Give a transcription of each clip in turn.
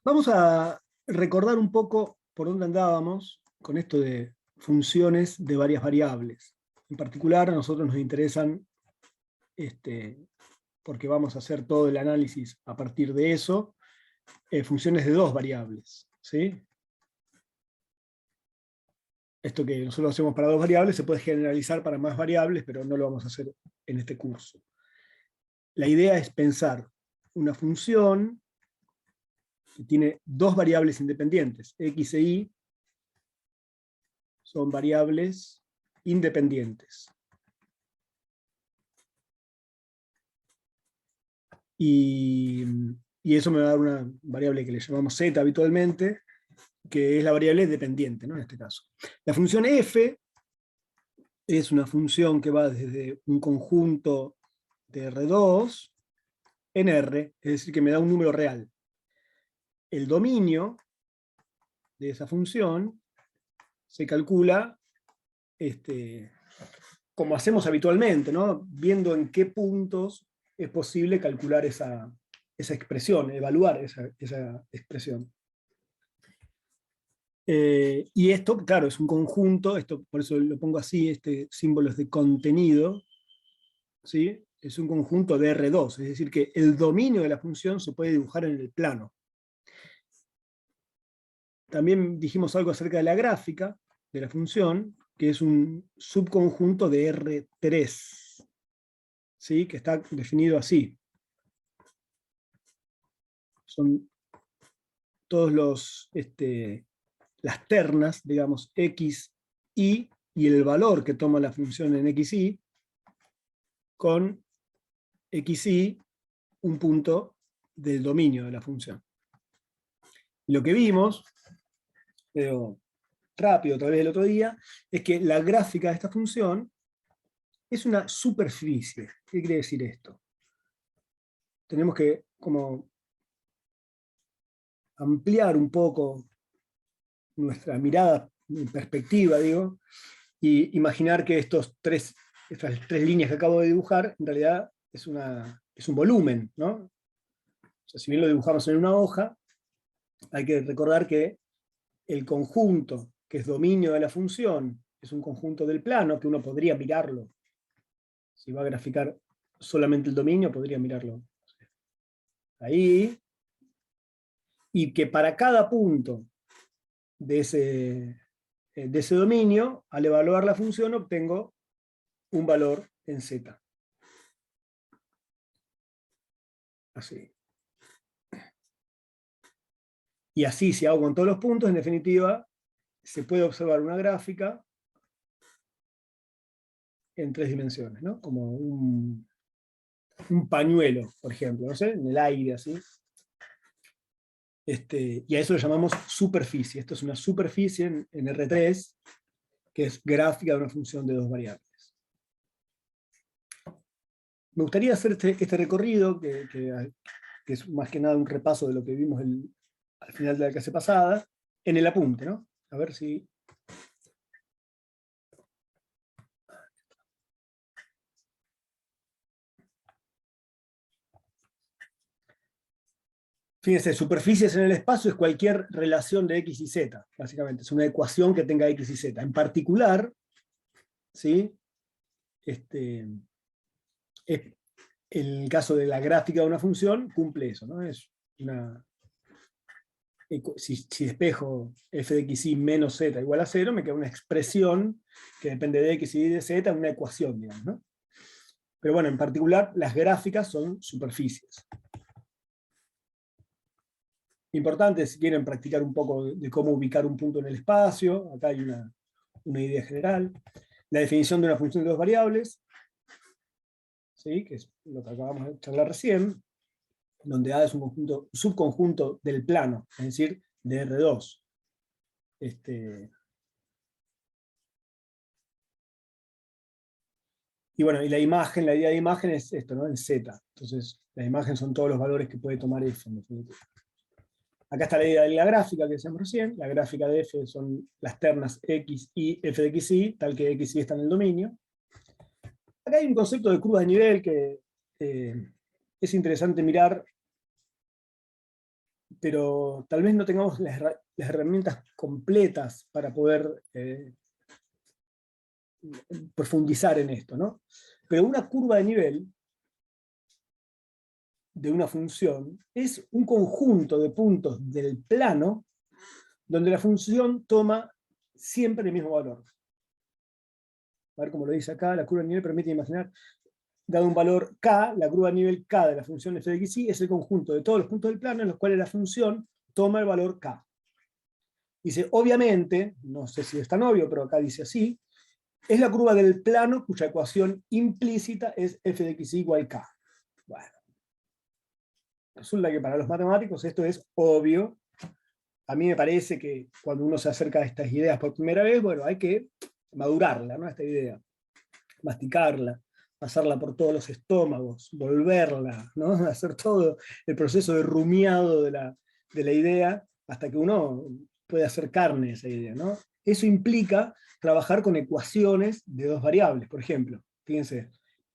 Vamos a recordar un poco por dónde andábamos con esto de funciones de varias variables. En particular, a nosotros nos interesan, porque vamos a hacer todo el análisis a partir de eso, funciones de dos variables, ¿sí? Esto que nosotros hacemos para dos variables se puede generalizar para más variables, pero no lo vamos a hacer en este curso. La idea es pensar una función que tiene dos variables independientes, x e y, son variables independientes. Y eso me va a dar una variable que le llamamos z habitualmente, que es la variable dependiente, ¿no? En este caso. La función f es una función que va desde un conjunto de R2 en R, es decir, que me da un número real. El dominio de esa función se calcula como hacemos habitualmente, ¿no? Viendo en qué puntos es posible calcular esa expresión, evaluar esa expresión. Y esto, claro, es un conjunto, esto, por eso lo pongo así, este símbolo es de contenido, ¿sí? Es un conjunto de R2, es decir, que el dominio de la función se puede dibujar en el plano. También dijimos algo acerca de la gráfica de la función, que es un subconjunto de R3, ¿sí? Que está definido así. Son todos las ternas, digamos, x, y el valor que toma la función en x, y, con x, y, un punto del dominio de la función. Y lo que vimos, pero rápido, otra vez el otro día, es que la gráfica de esta función es una superficie. ¿Qué quiere decir esto? Tenemos que como ampliar un poco nuestra mirada, mi perspectiva, digo, y imaginar que estas tres líneas que acabo de dibujar, en realidad es un volumen, ¿no? O sea, si bien lo dibujamos en una hoja, hay que recordar que el conjunto, que es dominio de la función, es un conjunto del plano, que uno podría mirarlo. Si va a graficar solamente el dominio, podría mirarlo ahí, y que para cada punto de ese dominio, al evaluar la función, obtengo un valor en z. Así. Y así, si hago con todos los puntos, en definitiva, se puede observar una gráfica en tres dimensiones, ¿no? Como un pañuelo, por ejemplo, no sé, en el aire, así. Y a eso le llamamos superficie. Esto es una superficie en R3, que es gráfica de una función de dos variables. Me gustaría hacer este recorrido, que es más que nada un repaso de lo que vimos al final de la clase pasada, en el apunte, ¿no? A ver si... Fíjense, superficies en el espacio es cualquier relación de x y z, básicamente. Es una ecuación que tenga x y z. En particular, ¿sí? El caso de la gráfica de una función cumple eso, ¿no? Es si despejo f de x y menos z igual a 0, me queda una expresión que depende de x y de z, una ecuación, digamos, ¿no? Pero bueno, en particular, las gráficas son superficies. Importante si quieren practicar un poco de cómo ubicar un punto en el espacio. Acá hay una idea general. La definición de una función de dos variables, ¿sí? Que es lo que acabamos de charlar recién, donde A es un subconjunto del plano, es decir, de R2. Y bueno, y la idea de imagen es esto, ¿no? En Z. Entonces, la imagen son todos los valores que puede tomar F, en definitiva. Acá está la idea de la gráfica que decíamos recién. La gráfica de F son las ternas x y f de x y, tal que x y está en el dominio. Acá hay un concepto de curvas de nivel que es interesante mirar, pero tal vez no tengamos las herramientas completas para poder profundizar en esto, ¿no? Pero una curva de nivel de una función es un conjunto de puntos del plano donde la función toma siempre el mismo valor. A ver cómo lo dice acá, la curva de nivel permite imaginar, dado un valor k, la curva de nivel k de la función f de x, y es el conjunto de todos los puntos del plano en los cuales la función toma el valor k. Dice, obviamente, no sé si es tan obvio, pero acá dice así, es la curva del plano cuya ecuación implícita es f de x igual k. Bueno, resulta que para los matemáticos esto es obvio. A mí me parece que cuando uno se acerca a estas ideas por primera vez, bueno, hay que madurarla, ¿no? Esta idea, masticarla, pasarla por todos los estómagos, volverla, ¿no? Hacer todo el proceso de rumiado de la idea hasta que uno puede hacer carne esa idea, ¿no? Eso implica trabajar con ecuaciones de dos variables, por ejemplo. Fíjense,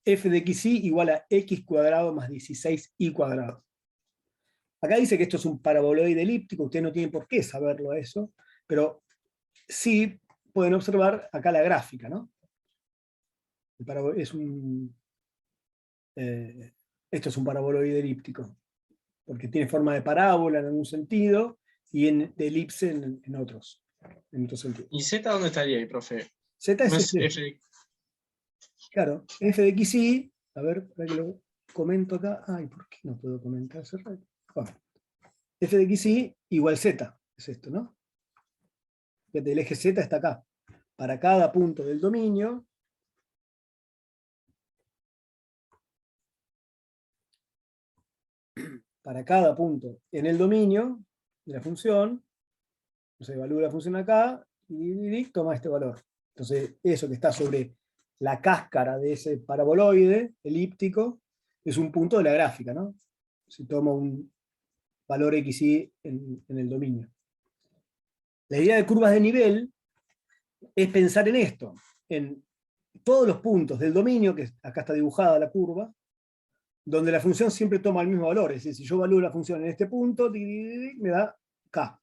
f de xy igual a x cuadrado más 16y cuadrado. Acá dice que esto es un paraboloide elíptico, ustedes no tienen por qué saberlo eso, pero sí pueden observar acá la gráfica, ¿no? Esto es un paraboloide elíptico, porque tiene forma de parábola en algún sentido, y de elipse en otros sentidos. ¿Y z dónde estaría ahí, profe? Z ¿No es es este. f? Claro, f de xy, a ver, para que lo comento acá. Ay, ¿por qué no puedo comentar? Bueno, f de xy igual z, es esto, ¿no? Fíjate, el eje z está acá. Para cada punto del dominio, para cada punto en el dominio de la función, se evalúa la función acá, y toma este valor. Entonces, eso que está sobre la cáscara de ese paraboloide elíptico, es un punto de la gráfica, ¿no? Si tomo un valor xy en el dominio. La idea de curvas de nivel es pensar en esto, en todos los puntos del dominio, que acá está dibujada la curva, donde la función siempre toma el mismo valor. Es decir, si yo evalúo la función en este punto, me da k.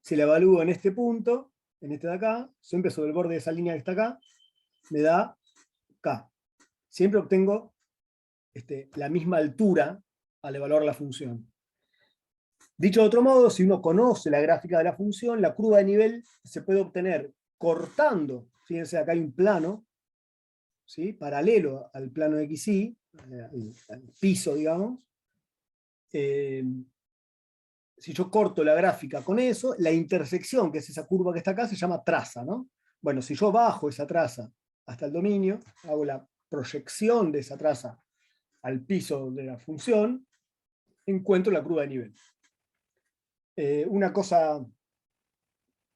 Si la evalúo en este punto, en este de acá, siempre sobre el borde de esa línea que está acá, me da k. Siempre obtengo la misma altura al evaluar la función. Dicho de otro modo, si uno conoce la gráfica de la función, la curva de nivel se puede obtener cortando, fíjense, acá hay un plano, ¿sí?, paralelo al plano xy, al piso, digamos. Si yo corto la gráfica con eso, la intersección, que es esa curva que está acá, se llama traza, ¿no? Bueno, si yo bajo esa traza hasta el dominio, hago la proyección de esa traza al piso de la función, encuentro la curva de nivel. Una cosa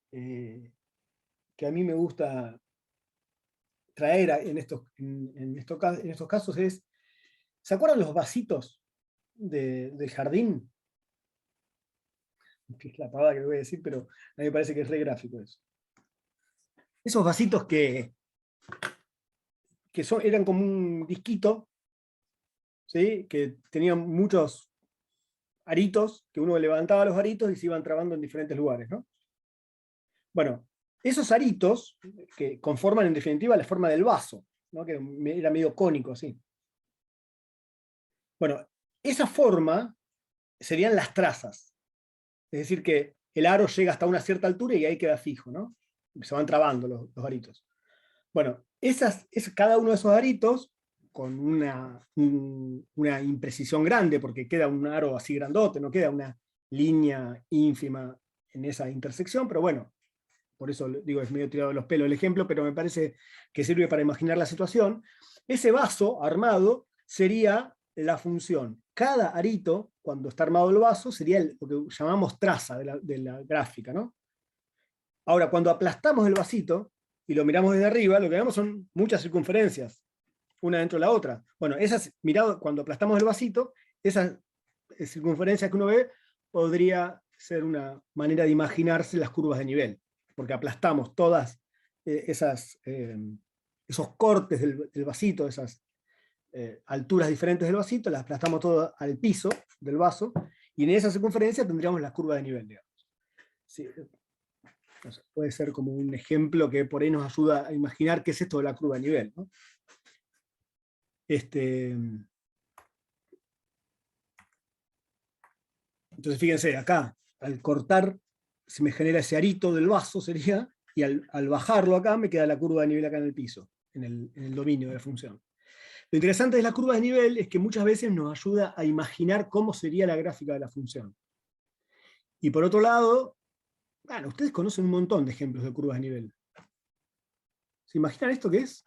que a mí me gusta traer en estos casos es, ¿se acuerdan los vasitos del jardín? Que es la pavada que le voy a decir, pero a mí me parece que es re gráfico eso. Esos vasitos que eran como un disquito, ¿sí?, que tenían muchos aritos, que uno levantaba los aritos y se iban trabando en diferentes lugares, ¿no? Bueno, esos aritos que conforman en definitiva la forma del vaso, ¿no?, que era medio cónico así. Bueno, esa forma serían las trazas. Es decir, que el aro llega hasta una cierta altura y ahí queda fijo, ¿no? Se van trabando los aritos. Bueno, cada uno de esos aritos, con una imprecisión grande, porque queda un aro así grandote, no queda una línea ínfima en esa intersección, pero bueno, por eso digo, es medio tirado de los pelos el ejemplo, pero me parece que sirve para imaginar la situación. Ese vaso armado sería la función. Cada arito, cuando está armado el vaso, sería lo que llamamos traza de la gráfica, ¿no? Ahora, cuando aplastamos el vasito y lo miramos desde arriba, lo que vemos son muchas circunferencias, una dentro de la otra. Bueno, cuando aplastamos el vasito, esas circunferencias que uno ve, podría ser una manera de imaginarse las curvas de nivel, porque aplastamos todas esos cortes del vasito, esas alturas diferentes del vasito, las aplastamos todo al piso del vaso, Y en esa circunferencia tendríamos la curva de nivel, digamos. Sí. Entonces, puede ser como un ejemplo que por ahí nos ayuda a imaginar qué es esto de la curva de nivel, ¿no? Entonces, fíjense, acá, al cortar, se me genera ese arito del vaso, sería, y al bajarlo acá, me queda la curva de nivel acá en el piso, en el dominio de la función. Lo interesante de la curva de nivel es que muchas veces nos ayuda a imaginar cómo sería la gráfica de la función. Y por otro lado, bueno, ustedes conocen un montón de ejemplos de curvas de nivel. ¿Se imaginan esto que es?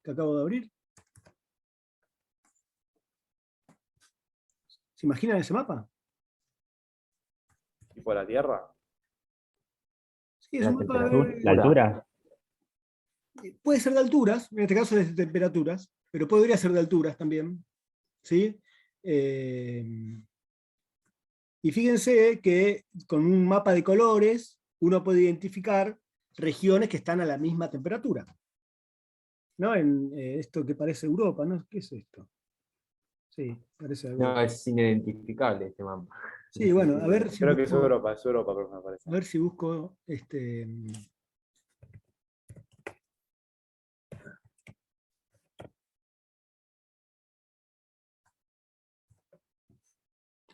Que acabo de abrir. ¿Se imaginan ese mapa? ¿Tipo la Tierra? Sí, es La un mapa la altura. puede ser de alturas, en este caso es de temperaturas, pero podría ser de alturas también. ¿Sí? Y fíjense que con un mapa de colores uno puede identificar regiones que están a la misma temperatura. ¿No? En esto que parece Europa, ¿no? ¿Qué es esto? Sí, parece algo. No, es inidentificable este mapa. Sí, bueno, a ver si Creo que busco, es Europa, pero me parece. a ver si busco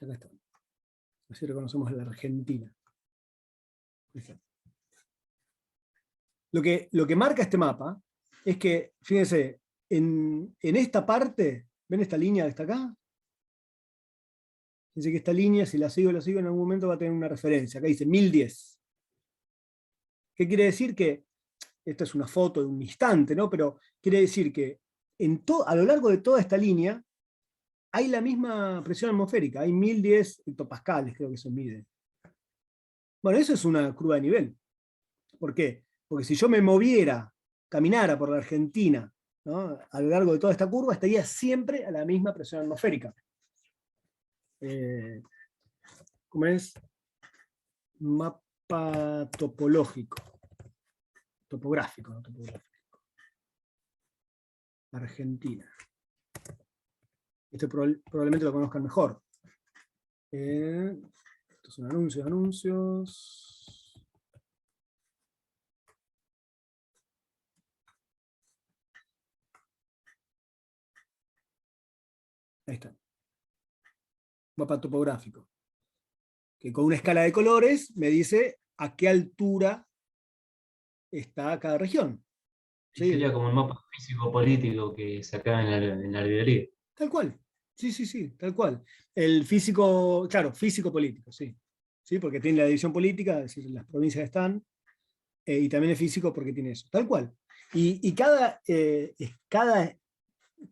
acá está. Así reconocemos a la Argentina. Lo que marca este mapa es que, fíjense, en esta parte, ¿ven esta línea que está acá? Fíjense que esta línea, si la sigo, en algún momento va a tener una referencia. Acá dice 1010. ¿Qué quiere decir? Que, esta es una foto de un instante, ¿no? Pero quiere decir que a lo largo de toda esta línea hay la misma presión atmosférica, hay 1010 hectopascales, creo que eso mide. Bueno, eso es una curva de nivel. ¿Por qué? Porque si yo me moviera, caminara por la Argentina, ¿no? A lo largo de toda esta curva, estaría siempre a la misma presión atmosférica. ¿Cómo es? Mapa topológico. Topográfico, no topográfico. Argentina. Este probablemente lo conozcan mejor. Estos son anuncios. Ahí está. Mapa topográfico. Que con una escala de colores me dice a qué altura está cada región. Sí, sería como el mapa físico-político que sacaba en la librería. Tal cual. Sí, tal cual. El físico, claro, físico-político, sí. Sí, porque tiene la división política, es decir, las provincias están, y también es físico porque tiene eso. Tal cual. Y cada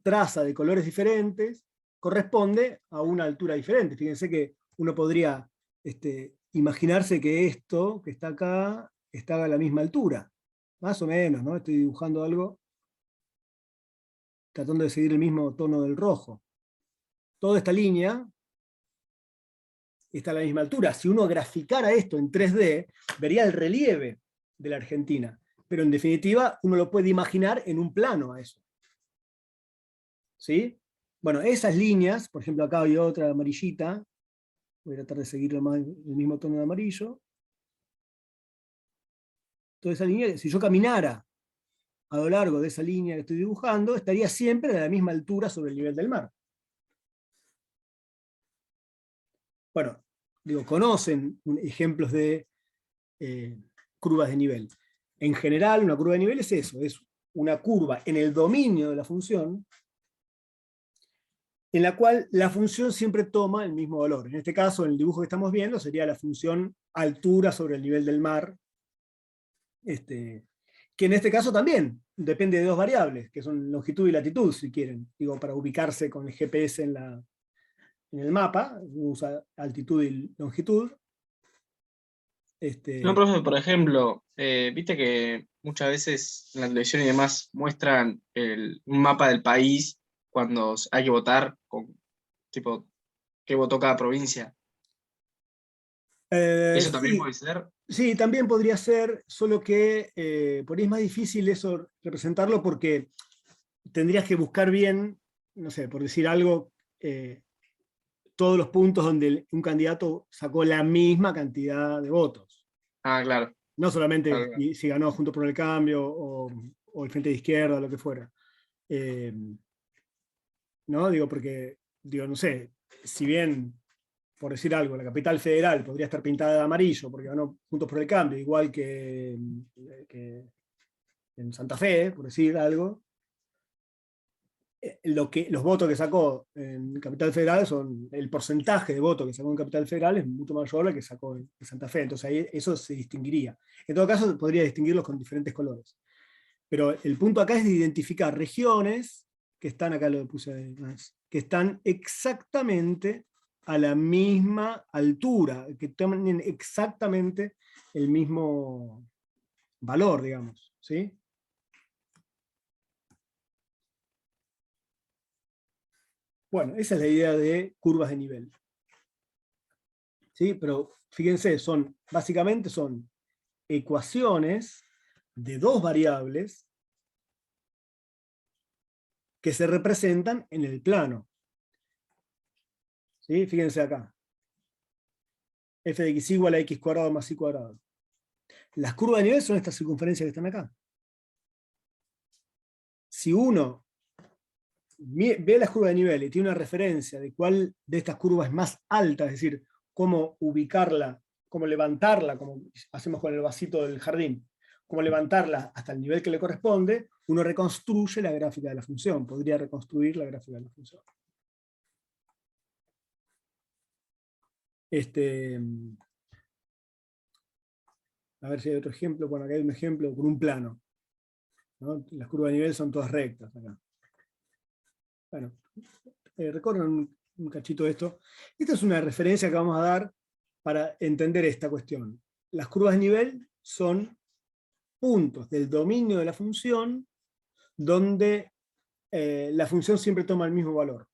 traza de colores diferentes corresponde a una altura diferente. Fíjense que uno podría imaginarse que esto que está acá está a la misma altura. Más o menos, ¿no? Estoy dibujando algo tratando de seguir el mismo tono del rojo. Toda esta línea está a la misma altura. Si uno graficara esto en 3D, vería el relieve de la Argentina. Pero en definitiva, uno lo puede imaginar en un plano a eso. ¿Sí? Bueno, esas líneas, por ejemplo, acá hay otra amarillita. Voy a tratar de seguir el mismo tono de amarillo. Toda esa línea, si yo caminara a lo largo de esa línea que estoy dibujando, estaría siempre a la misma altura sobre el nivel del mar. Bueno, digo, conocen ejemplos de curvas de nivel. En general, una curva de nivel es eso, es una curva en el dominio de la función, en la cual la función siempre toma el mismo valor. En este caso, en el dibujo que estamos viendo, sería la función altura sobre el nivel del mar, que en este caso también depende de dos variables, que son longitud y latitud, si quieren, digo, para ubicarse con el GPS en el mapa, usa altitud y longitud. No, profe, por ejemplo, viste que muchas veces en la televisión y demás muestran un mapa del país cuando hay que votar, con tipo, qué votó cada provincia. ¿Eso también Sí, puede ser? sí, también podría ser, solo que por ahí es más difícil eso representarlo porque tendrías que buscar bien, no sé, por decir algo, todos los puntos donde un candidato sacó la misma cantidad de votos. Ah, claro. No solamente Claro, claro. si ganó Juntos por el Cambio o el Frente de Izquierda, lo que fuera. ¿No? Digo, porque, digo, no sé, si bien, por decir algo, la capital federal podría estar pintada de amarillo porque ganó Juntos por el Cambio, igual que en Santa Fe, por decir algo, los votos que sacó en Capital Federal son, el porcentaje de votos que sacó en Capital Federal es mucho mayor al que sacó en Santa Fe, entonces ahí eso se distinguiría. En todo caso, podría distinguirlos con diferentes colores. Pero el punto acá es de identificar regiones que están, acá lo puse más, que están exactamente a la misma altura, que tienen exactamente el mismo valor, digamos, ¿sí? Bueno, esa es la idea de curvas de nivel. ¿Sí? Pero fíjense, básicamente son ecuaciones de dos variables que se representan en el plano. ¿Sí? Fíjense acá. F de x igual a x cuadrado más y cuadrado. Las curvas de nivel son estas circunferencias que están acá. Si uno ve las curvas de nivel y tiene una referencia de cuál de estas curvas es más alta, es decir, cómo ubicarla, cómo levantarla, como hacemos con el vasito del jardín, cómo levantarla hasta el nivel que le corresponde, uno reconstruye la gráfica de la función, podría reconstruir la gráfica de la función. A ver si hay otro ejemplo. Bueno, acá hay un ejemplo con un plano, ¿no? Las curvas de nivel son todas rectas acá. Bueno, recorran un cachito de esto. Esta es una referencia que vamos a dar para entender esta cuestión. Las curvas de nivel son puntos del dominio de la función donde la función siempre toma el mismo valor.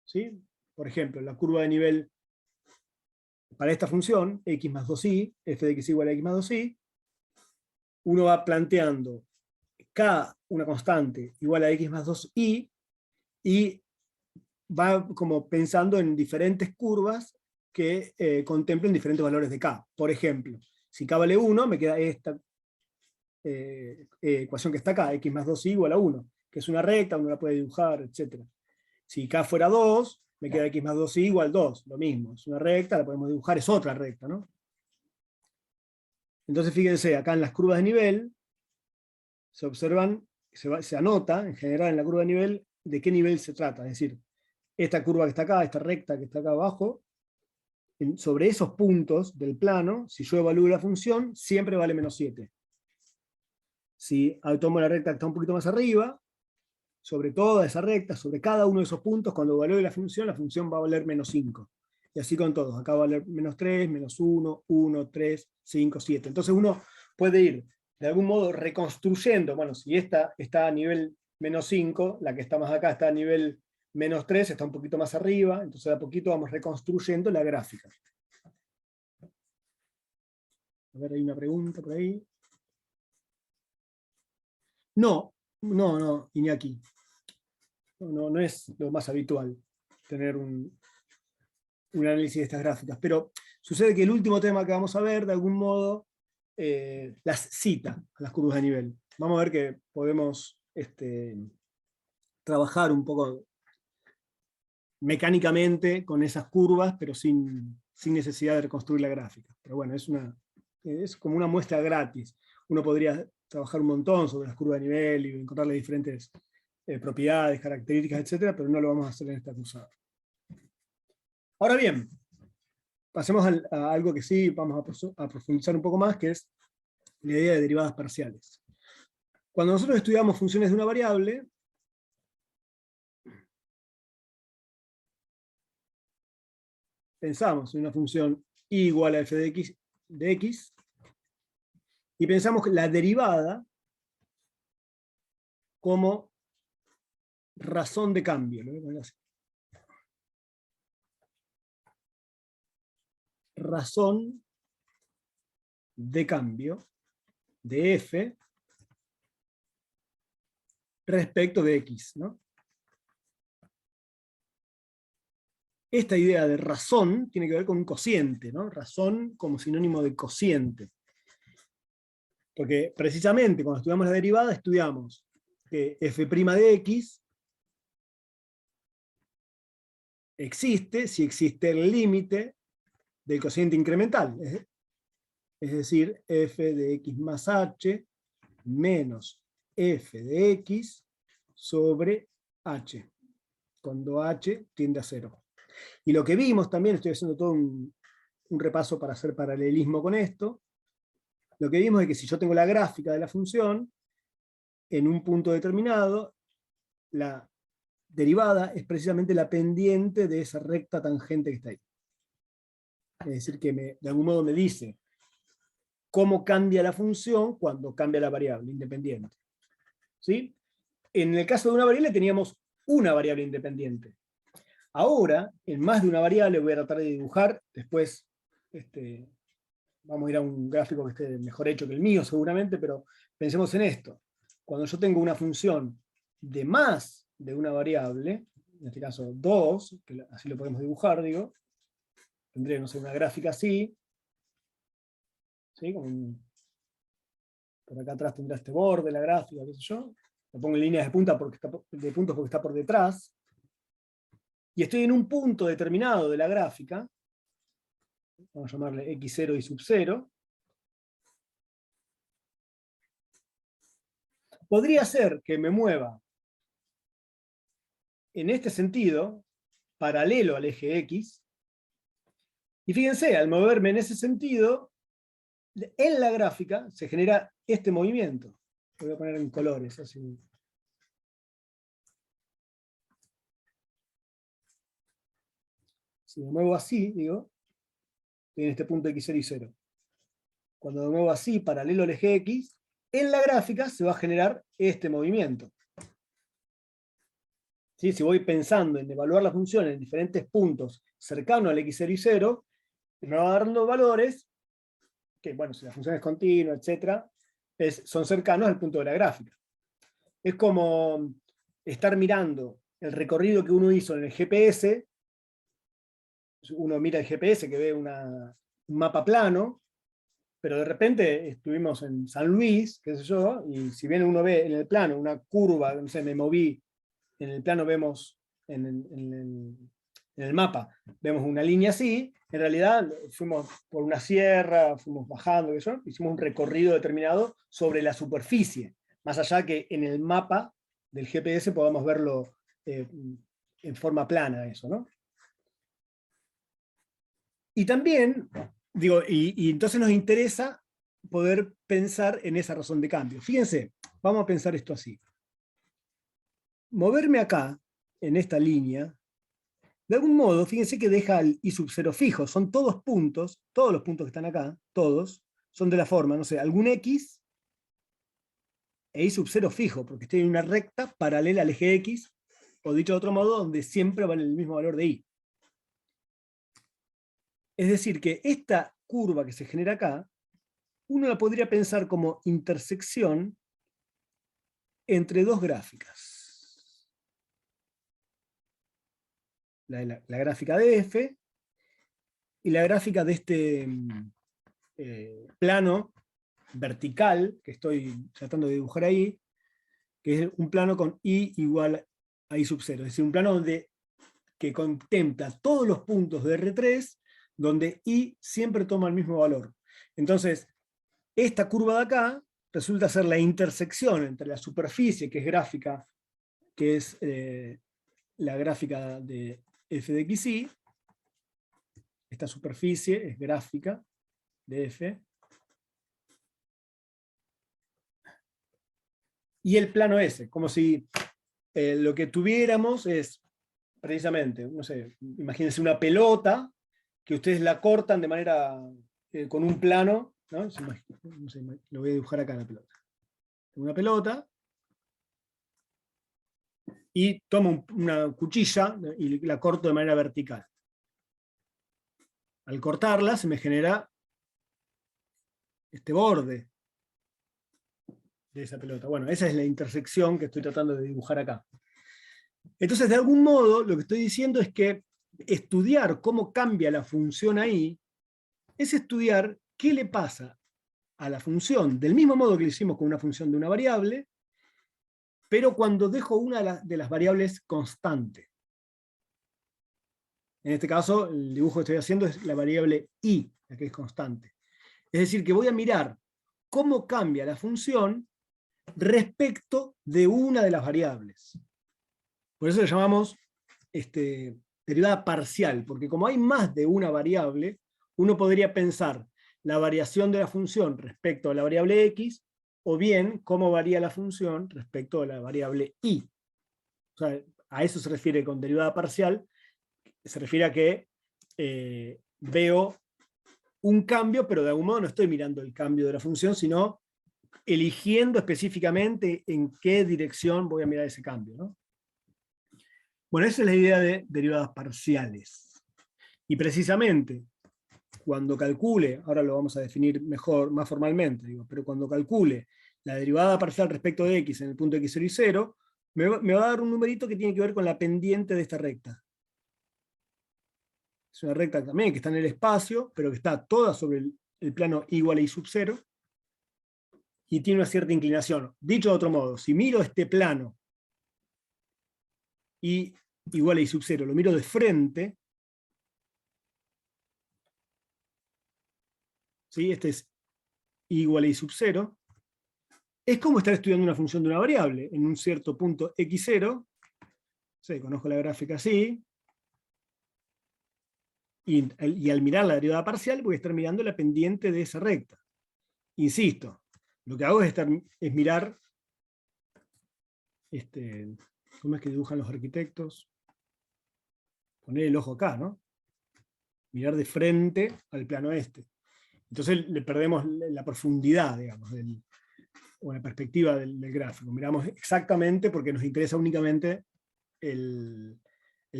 ¿Sí? Por ejemplo, la curva de nivel para esta función, x más 2i, f de x igual a x más 2i, uno va planteando k, una constante, igual a x más 2i, y va como pensando en diferentes curvas que contemplen diferentes valores de k. Por ejemplo, si k vale 1, me queda esta ecuación que está acá, x más 2i igual a 1, que es una recta, uno la puede dibujar, etc. Si k fuera 2, me queda x más 2i igual 2, lo mismo, es una recta, la podemos dibujar, es otra recta, ¿no? Entonces fíjense, acá en las curvas de nivel, se observan, se anota, en general en la curva de nivel, de qué nivel se trata, es decir, esta curva que está acá, esta recta que está acá abajo, sobre esos puntos del plano, si yo evalúo la función, siempre vale menos 7. Si tomo la recta que está un poquito más arriba, sobre toda esa recta, sobre cada uno de esos puntos, cuando evalúe la función va a valer menos 5. Y así con todos, acá va a valer menos 3, menos 1, 1, 3, 5, 7. Entonces uno puede ir, de algún modo, reconstruyendo, bueno, si esta está a nivel menos 5, la que está más acá está a nivel menos 3, está un poquito más arriba, entonces de a poquito vamos reconstruyendo la gráfica. A ver, hay una pregunta por ahí. No, Iñaki. No es lo más habitual tener un análisis de estas gráficas, pero sucede que el último tema que vamos a ver, de algún modo, las cita a las curvas de nivel. Vamos a ver que podemos trabajar un poco mecánicamente con esas curvas, pero sin necesidad de reconstruir la gráfica. Pero bueno, es como una muestra gratis. Uno podría trabajar un montón sobre las curvas de nivel y encontrarle diferentes propiedades, características, etc., pero no lo vamos a hacer en esta cursada. Ahora bien, pasemos a algo que sí vamos a profundizar un poco más, que es la idea de derivadas parciales. Cuando nosotros estudiamos funciones de una variable, pensamos en una función y igual a f de x, y pensamos la derivada como razón de cambio. Lo voy a poner así. Razón de cambio de f respecto de x, ¿no? esta idea de razón tiene que ver con un cociente, ¿no? Razón como sinónimo de cociente. Porque precisamente cuando estudiamos la derivada, estudiamos que f' de x existe si existe el límite del cociente incremental. Es decir, f de x más h menos f de x sobre h, cuando h tiende a 0. Y lo que vimos también, estoy haciendo todo un repaso para hacer paralelismo con esto, lo que vimos es que si yo tengo la gráfica de la función, en un punto determinado, la derivada es precisamente la pendiente de esa recta tangente que está ahí. Es decir, que de algún modo me dice cómo cambia la función cuando cambia la variable independiente. ¿Sí? En el caso de una variable teníamos una variable independiente. Ahora, en más de una variable, voy a tratar de dibujar, después vamos a ir a un gráfico que esté mejor hecho que el mío seguramente, pero pensemos en esto. Cuando yo tengo una función de más de una variable, en este caso 2, que así lo podemos dibujar, digo, tendré, no sé, una gráfica así, ¿sí? Por acá atrás tendrá este borde, la gráfica, qué sé yo. Lo pongo en líneas de puntos porque está por detrás. Y estoy en un punto determinado de la gráfica, vamos a llamarle x0 y sub 0, podría ser que me mueva en este sentido, paralelo al eje X, y fíjense, al moverme en ese sentido, en la gráfica se genera este movimiento. Lo voy a poner en colores, así. Si me muevo así, digo, estoy en este punto x0 y 0. Cuando me muevo así, paralelo al eje X, en la gráfica se va a generar este movimiento. ¿Sí? Si voy pensando en evaluar la función en diferentes puntos cercanos al x0 y 0, me va dando valores que, bueno, si la función es continua, etc., son cercanos al punto de la gráfica. Es como estar mirando el recorrido que uno hizo en el GPS. Uno mira el GPS que ve un mapa plano, pero de repente estuvimos en San Luis, qué sé yo, y si bien uno ve en el plano una curva, no sé, me moví, en el plano vemos, en el mapa, vemos una línea así, en realidad fuimos por una sierra, fuimos bajando, qué sé yo, hicimos un recorrido determinado sobre la superficie, más allá que en el mapa del GPS podamos verlo en forma plana, eso, ¿no? Y también, digo, y entonces nos interesa poder pensar en esa razón de cambio. Fíjense, vamos a pensar esto así. Moverme acá, en esta línea, de algún modo, fíjense que deja el i sub 0 fijo. Son todos los puntos que están acá, todos, son de la forma, no sé, algún x e i sub 0 fijo, porque estoy en una recta paralela al eje x, o dicho de otro modo, donde siempre vale el mismo valor de i. Es decir, que esta curva que se genera acá, uno la podría pensar como intersección entre dos gráficas. La gráfica de f y la gráfica de este plano vertical que estoy tratando de dibujar ahí, que es un plano con i igual a i sub 0. Es decir, un plano que contempla todos los puntos de R3 donde i siempre toma el mismo valor. Entonces, esta curva de acá resulta ser la intersección entre la superficie, que es gráfica, que es la gráfica de f de xy, esta superficie es gráfica de f, y el plano S, como si lo que tuviéramos es, precisamente, no sé, imagínense una pelota, que ustedes la cortan de manera, con un plano, ¿no? No sé, lo voy a dibujar acá la pelota. Una pelota, y tomo una cuchilla y la corto de manera vertical. Al cortarla se me genera este borde de esa pelota. Bueno, esa es la intersección que estoy tratando de dibujar acá. Entonces, de algún modo, lo que estoy diciendo es que estudiar cómo cambia la función ahí es estudiar qué le pasa a la función, del mismo modo que lo hicimos con una función de una variable, pero cuando dejo una de las variables constante. En este caso, el dibujo que estoy haciendo es la variable i, la que es constante. Es decir, que voy a mirar cómo cambia la función respecto de una de las variables. Por eso le llamamos derivada parcial, porque como hay más de una variable, uno podría pensar la variación de la función respecto a la variable x, o bien cómo varía la función respecto a la variable y. O sea, a eso se refiere con derivada parcial, se refiere a que veo un cambio, pero de algún modo no estoy mirando el cambio de la función, sino eligiendo específicamente en qué dirección voy a mirar ese cambio, ¿no? Bueno, esa es la idea de derivadas parciales. Y precisamente, cuando calcule, ahora lo vamos a definir mejor, más formalmente, digo, pero cuando calcule la derivada parcial respecto de x en el punto x0 y 0, me va a dar un numerito que tiene que ver con la pendiente de esta recta. Es una recta también que está en el espacio, pero que está toda sobre el plano y igual a y sub 0, y tiene una cierta inclinación. Dicho de otro modo, si miro este plano y igual a y sub 0, lo miro de frente, ¿sí? Este es igual a y sub 0, es como estar estudiando una función de una variable, en un cierto punto x0, ¿sí? Conozco la gráfica así, y al mirar la derivada parcial voy a estar mirando la pendiente de esa recta. Insisto, lo que hago es mirar, ¿cómo es que dibujan los arquitectos? Poner el ojo acá, ¿no? Mirar de frente al plano este. Entonces le perdemos la profundidad, digamos, o la perspectiva del gráfico. Miramos exactamente, porque nos interesa únicamente el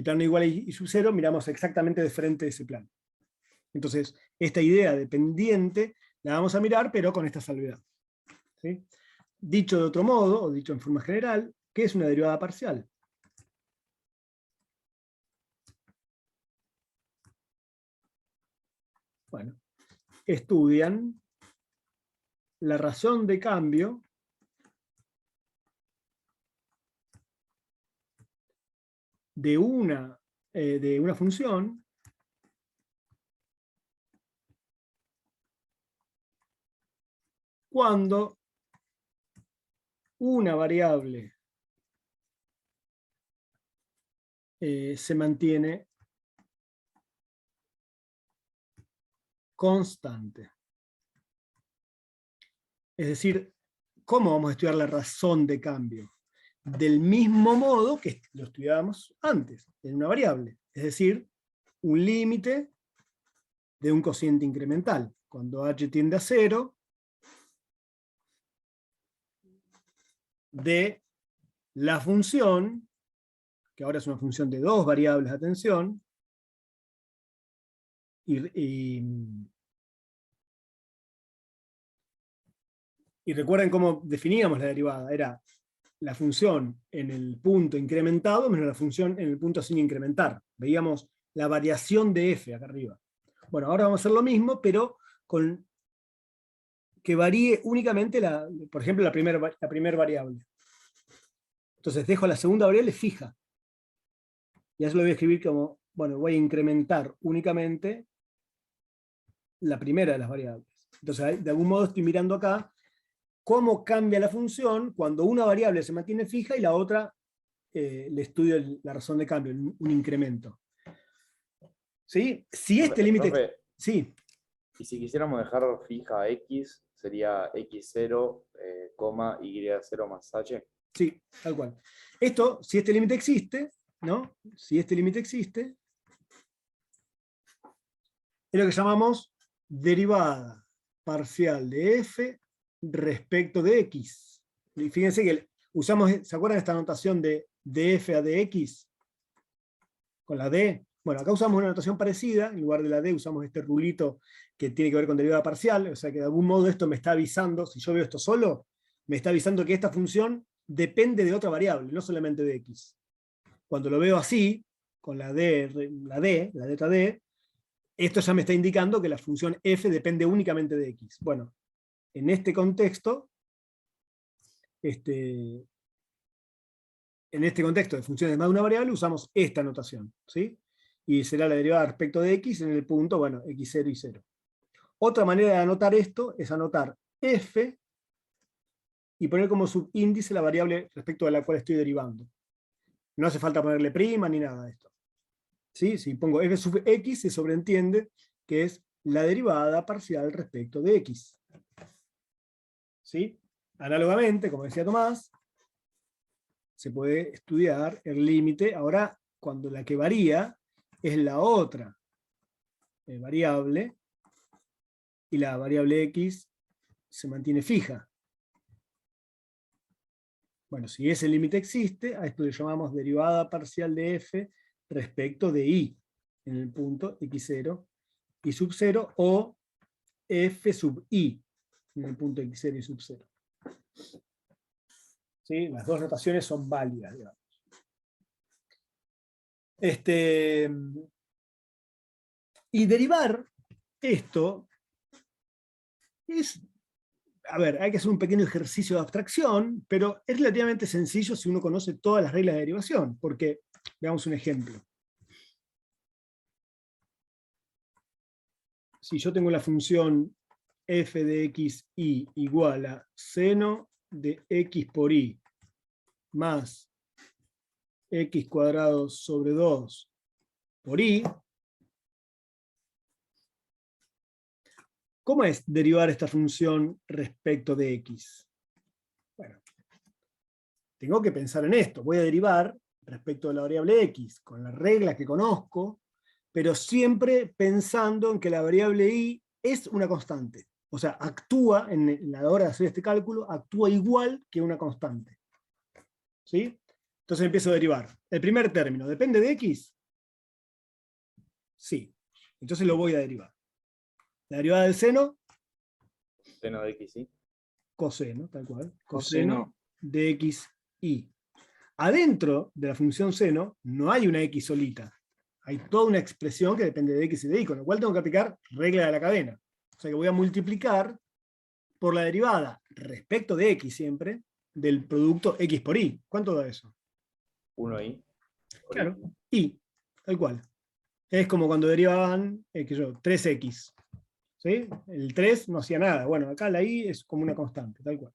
plano igual a y sub 0, miramos exactamente de frente a ese plano. Entonces, esta idea de pendiente la vamos a mirar, pero con esta salvedad. ¿Sí? Dicho de otro modo, o dicho en forma general, ¿qué es una derivada parcial? Bueno, estudian la razón de cambio de una función cuando una variable se mantiene constante. Es decir, ¿cómo vamos a estudiar la razón de cambio? Del mismo modo que lo estudiábamos antes, en una variable. Es decir, un límite de un cociente incremental. Cuando h tiende a 0, de la función, que ahora es una función de dos variables, atención, y recuerden cómo definíamos la derivada. Era la función en el punto incrementado menos la función en el punto sin incrementar. Veíamos la variación de f acá arriba. Bueno, ahora vamos a hacer lo mismo, pero con que varíe únicamente, por ejemplo, la primera variable. Entonces dejo la segunda variable fija. Y eso lo voy a escribir como, bueno, voy a incrementar únicamente la primera de las variables. Entonces, de algún modo estoy mirando acá cómo cambia la función cuando una variable se mantiene fija y la otra le estudio la razón de cambio, un incremento. ¿Sí? Si este límite... Profe, Sí. y si quisiéramos dejar fija x, sería x0, y0 más h. Sí, tal cual. Esto, si este límite existe, ¿no? Si este límite existe, es lo que llamamos derivada parcial de f respecto de x. Y fíjense que usamos, ¿se acuerdan de esta notación de df a dx? Con la d. Bueno, acá usamos una notación parecida, en lugar de la d usamos este rulito que tiene que ver con derivada parcial, o sea que de algún modo esto me está avisando, si yo veo esto solo, me está avisando que esta función depende de otra variable, no solamente de x. Cuando lo veo así, con la letra D, esto ya me está indicando que la función f depende únicamente de x. Bueno, en este contexto, en este contexto de funciones de más de una variable, usamos esta notación, ¿sí? Y será la derivada respecto de x en el punto, bueno, x0 y 0. Otra manera de anotar esto es anotar f y poner como subíndice la variable respecto de la cual estoy derivando. No hace falta ponerle prima ni nada de esto. ¿Sí? Si pongo f sub x, se sobreentiende que es la derivada parcial respecto de x. ¿Sí? Análogamente, como decía Tomás, se puede estudiar el límite, ahora cuando la que varía es la otra variable, y la variable x se mantiene fija. Bueno, si ese límite existe, a esto le llamamos derivada parcial de f respecto de y, en el punto x0 y sub 0, o f sub i, en el punto x0 y sub 0. ¿Sí? Las dos notaciones son válidas, digamos. Y derivar esto es, a ver, hay que hacer un pequeño ejercicio de abstracción, pero es relativamente sencillo si uno conoce todas las reglas de derivación, porque, veamos un ejemplo. Si yo tengo la función f de x y igual a seno de x por y más x cuadrado sobre 2 por y, ¿cómo es derivar esta función respecto de x? Bueno, tengo que pensar en esto. Voy a derivar respecto de la variable x, con la regla que conozco, pero siempre pensando en que la variable y es una constante. O sea, actúa, en la hora de hacer este cálculo, actúa igual que una constante. ¿Sí? Entonces empiezo a derivar. El primer término, ¿depende de x? Sí. Entonces lo voy a derivar. La derivada del seno, Seno de x, ¿sí? coseno, tal cual. Coseno. De x y. Adentro de la función seno no hay una x solita. Hay toda una expresión que depende de x y de y, con lo cual tengo que aplicar regla de la cadena. O sea que voy a multiplicar por la derivada respecto de x siempre del producto x por y. ¿Cuánto da eso? 1i. Claro, y, tal cual. Es como cuando derivaban, 3x. ¿Sí? El 3 no hacía nada. Bueno, acá la i es como una constante, tal cual.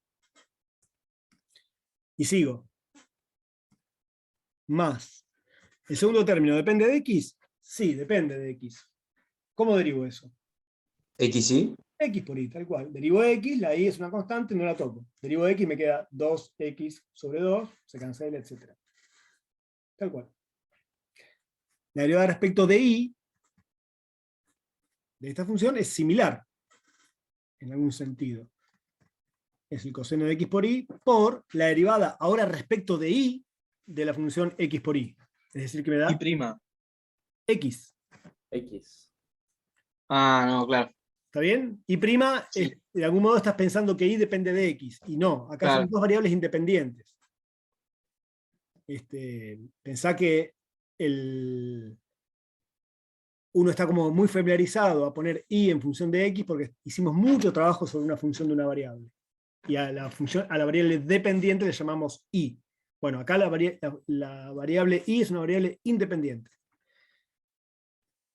Y sigo. Más. ¿El segundo término depende de x? Sí, depende de x. ¿Cómo derivo eso? X, ¿y? X por y, tal cual. Derivo x, la y es una constante, no la toco. Derivo x, me queda 2x sobre 2, se cancela, etc. Tal cual. La derivada respecto de y, de esta función, es similar, en algún sentido. Es el coseno de x por y por la derivada ahora respecto de y de la función x por y. Es decir, que me da Y prima. x. X. Ah, no, claro. ¿Está bien? Y prima, Sí. de algún modo estás pensando que y depende de x. Y no, acá Claro. son dos variables independientes. Pensá que uno está como muy familiarizado a poner y en función de x porque hicimos mucho trabajo sobre una función de una variable. Y a la variable dependiente le llamamos y. Bueno, acá la variable y es una variable independiente.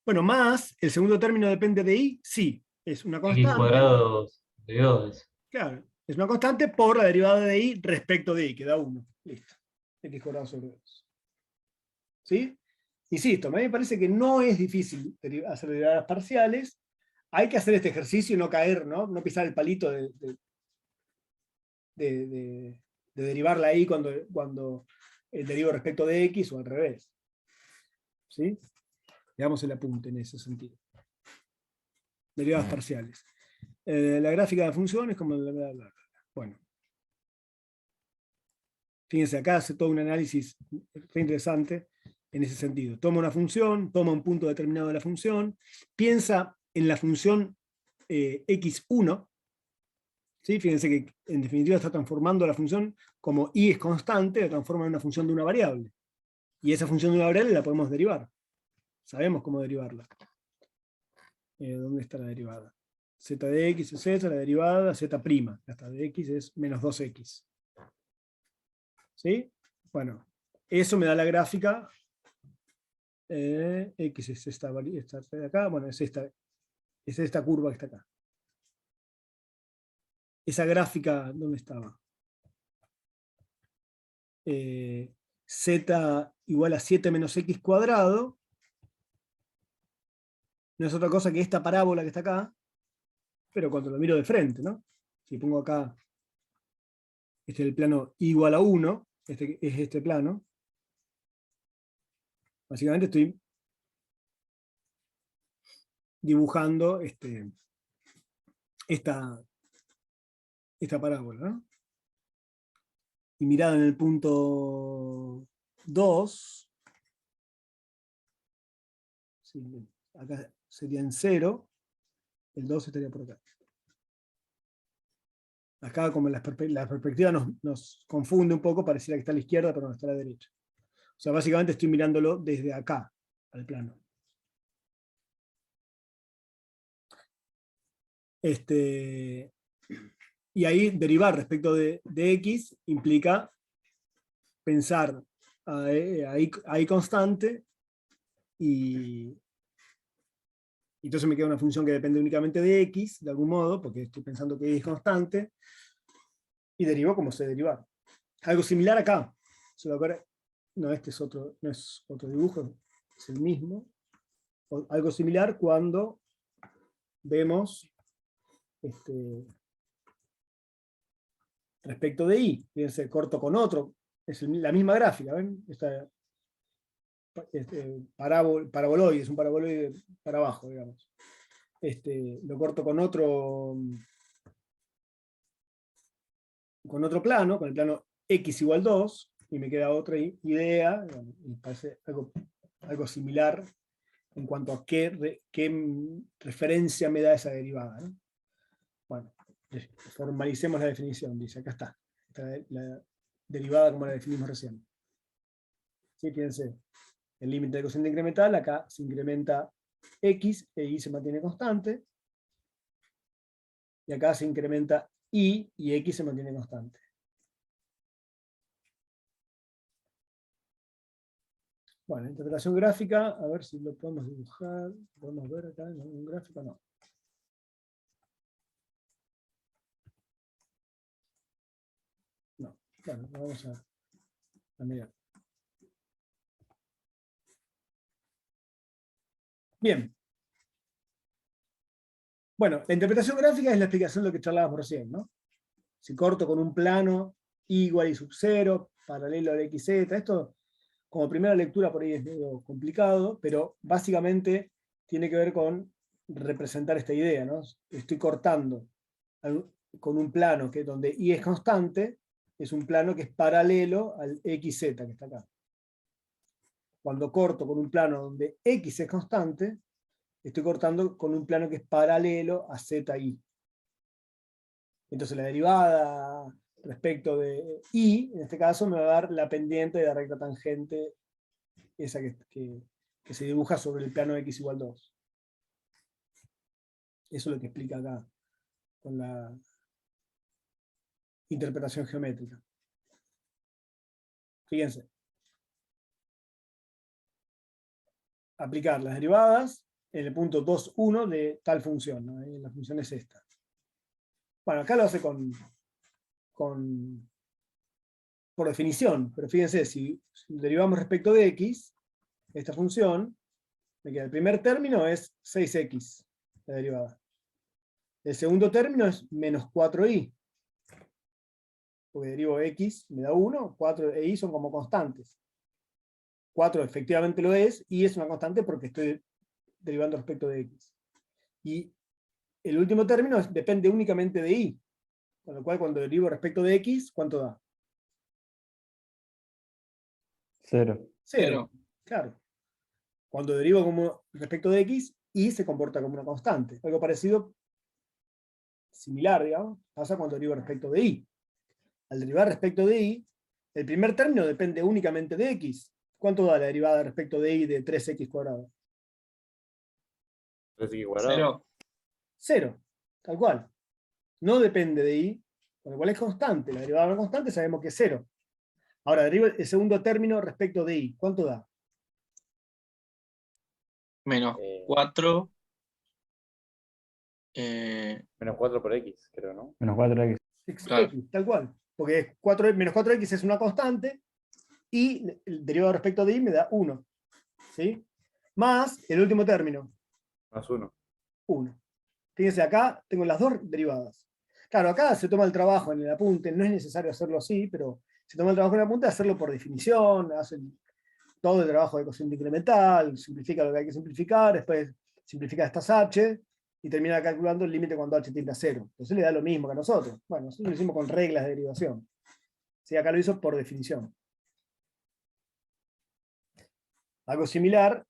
Bueno, más, el segundo término depende de y, sí, es una X constante. cuadrado de 2. Claro, es una constante por la derivada de y respecto de y, que da 1. Listo. X cuadrado sobre 2. ¿Sí? Insisto, a mí me parece que no es difícil hacer derivadas parciales. Hay que hacer este ejercicio y no caer, ¿no? No pisar el palito de derivar la y cuando derivo respecto de x o al revés. ¿Sí? Veamos el apunte en ese sentido. Derivadas parciales. La gráfica de funciones como bla, bla, bla. Bueno. Fíjense, acá hace todo un análisis re interesante en ese sentido. Toma una función, toma un punto determinado de la función, piensa en la función x1, ¿sí? Fíjense que en definitiva está transformando la función como y es constante, la transforma en una función de una variable. Y esa función de una variable la podemos derivar. Sabemos cómo derivarla. ¿Dónde está la derivada? Z de x es esa, la derivada, z'. Hasta de x es menos 2x. ¿Sí? Bueno, eso me da la gráfica. X es esta de acá, bueno, es esta curva que está acá. Esa gráfica, ¿dónde estaba? Z igual a 7 menos x cuadrado. No es otra cosa que esta parábola que está acá, pero cuando lo miro de frente, ¿no? Si pongo acá, este es el plano igual a 1, este es este plano. Básicamente estoy dibujando esta parábola, ¿no? Y mirada en el punto 2, sí, acá sería en 0, el 2 estaría por acá. Acá como la perspectiva nos confunde un poco, pareciera que está a la izquierda, pero no está a la derecha. O sea, básicamente estoy mirándolo desde acá, al plano. Y ahí derivar respecto de x implica pensar ahí constante, y entonces me queda una función que depende únicamente de x, de algún modo, porque estoy pensando que y es constante, y derivo como sé derivar. Algo similar acá. No, este es otro, no es otro dibujo, es el mismo. Algo similar cuando vemos respecto de y. Fíjense, corto con otro, es la misma gráfica, ¿ven? Esta, paraboloide, es un paraboloide para abajo, digamos. Lo corto con otro plano, con el plano x igual 2, y me queda otra idea, bueno, y parece algo similar en cuanto a qué referencia me da esa derivada, ¿no? Bueno, formalicemos la definición, dice, acá está la derivada como la definimos recién. ¿Sí? Fíjense, el límite de cociente incremental, acá se incrementa x, e y se mantiene constante, y acá se incrementa y x se mantiene constante. Bueno, interpretación gráfica, a ver si lo podemos dibujar, podemos ver acá en algún gráfico, no. No, bueno, lo vamos a mirar. Bien. Bueno, la interpretación gráfica es la explicación de lo que charlábamos recién, ¿no? Si corto con un plano y igual y sub 0, paralelo al xz, esto como primera lectura por ahí es medio complicado, pero básicamente tiene que ver con representar esta idea, ¿no? Estoy cortando con un plano donde y es constante, es un plano que es paralelo al xz que está acá. Cuando corto con un plano donde x es constante, estoy cortando con un plano que es paralelo a zi. Entonces la derivada respecto de y, en este caso, me va a dar la pendiente de la recta tangente, esa que se dibuja sobre el plano x igual 2. Eso es lo que explica acá, con la interpretación geométrica. Fíjense. Aplicar las derivadas en el punto 2,1 de tal función, ¿no? La función es esta. Bueno, acá lo hace por definición, pero fíjense, si derivamos respecto de x, esta función, me queda el primer término es 6x, la derivada. El segundo término es menos 4y, porque derivo x me da 1, 4 e y son como constantes. 4 efectivamente lo es, y es una constante porque estoy derivando respecto de x. Y el último término depende únicamente de y, con lo cual cuando derivo respecto de x, ¿cuánto da? 0. 0, claro. Cuando derivo respecto de x, y se comporta como una constante. Algo parecido, similar, digamos, pasa cuando derivo respecto de y. Al derivar respecto de y, el primer término depende únicamente de x, ¿Cuánto da la derivada respecto de y de 3x cuadrado? 3x cuadrado. 0. 0, tal cual. No depende de y, con lo cual es constante. La derivada de una constante sabemos que es 0. Ahora, deriva el segundo término respecto de y. ¿Cuánto da? Menos Eh, 4. Menos 4 por x, creo, ¿no? Menos 4x. Claro. X, tal cual. Porque es 4, menos 4x es una constante y el derivado respecto de y me da 1. ¿Sí? Más el último término, Más 1. 1. Fíjense, acá tengo las dos derivadas. Claro, acá se toma el trabajo en el apunte, no es necesario hacerlo así, pero se toma el trabajo en el apunte de hacerlo por definición, hacen todo el trabajo de cociente incremental, simplifica lo que hay que simplificar, después simplifica estas h, y termina calculando el límite cuando h tiende a 0. Entonces le da lo mismo que a nosotros. Bueno, nosotros lo hicimos con reglas de derivación. Sí, acá lo hizo por definición. Algo similar,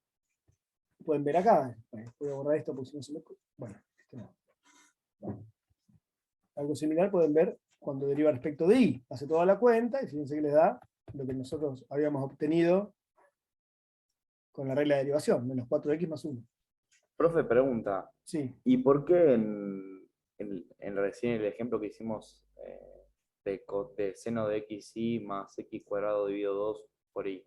pueden ver acá. Voy a borrar esto porque si no se me... Bueno, este no. Algo similar pueden ver cuando deriva respecto de y. Hace toda la cuenta y fíjense que les da lo que nosotros habíamos obtenido con la regla de derivación, menos 4x más 1. Profe, pregunta, Sí. ¿y por qué recién el ejemplo que hicimos de seno de xy más x cuadrado dividido 2 por y,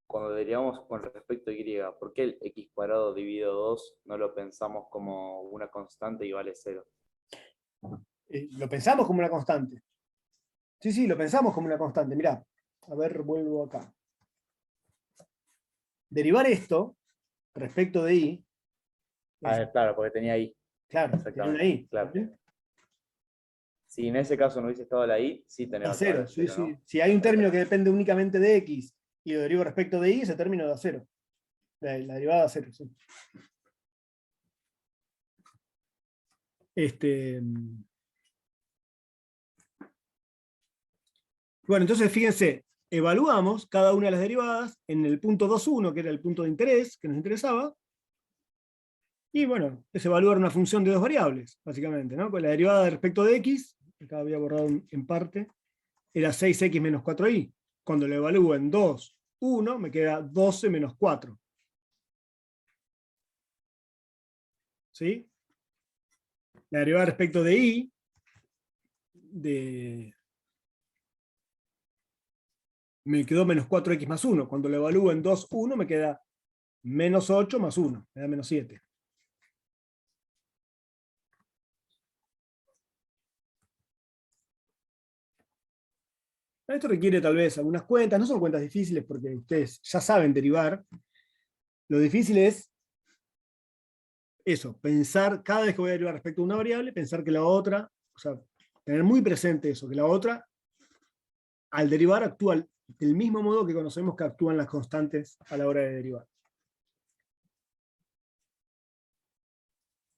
cuando derivamos con respecto a y, ¿por qué el x cuadrado dividido 2 no lo pensamos como una constante y vale 0? Lo pensamos como una constante. Sí, lo pensamos como una constante. Mirá, a ver, vuelvo acá. Derivar esto respecto de y. Claro, porque tenía y. Claro, Exactamente, tenía una y. claro. Si en ese caso no hubiese estado la y, sí Da tenemos 0, sí, cero, sí. ¿no? Si hay un término que depende únicamente de x y lo derivo respecto de y, ese término da 0. La derivada da 0, sí. Bueno, entonces fíjense, evaluamos cada una de las derivadas en el punto 2,1, que era el punto de interés que nos interesaba, y bueno, es evaluar una función de dos variables, básicamente, ¿no? Pues la derivada respecto de x, acá había borrado en parte, era 6x menos 4y. Cuando lo evalúo en 2, 1, me queda 12 menos 4. ¿Sí? La derivada respecto de y, me quedó menos 4x más 1. Cuando lo evalúo en 2, 1, me queda menos 8 más 1, me da menos 7. Esto requiere tal vez algunas cuentas, no son cuentas difíciles porque ustedes ya saben derivar. Lo difícil es eso, pensar, cada vez que voy a derivar respecto a una variable, pensar que la otra, o sea, tener muy presente eso, que la otra, al derivar, actúa del mismo modo que conocemos que actúan las constantes a la hora de derivar.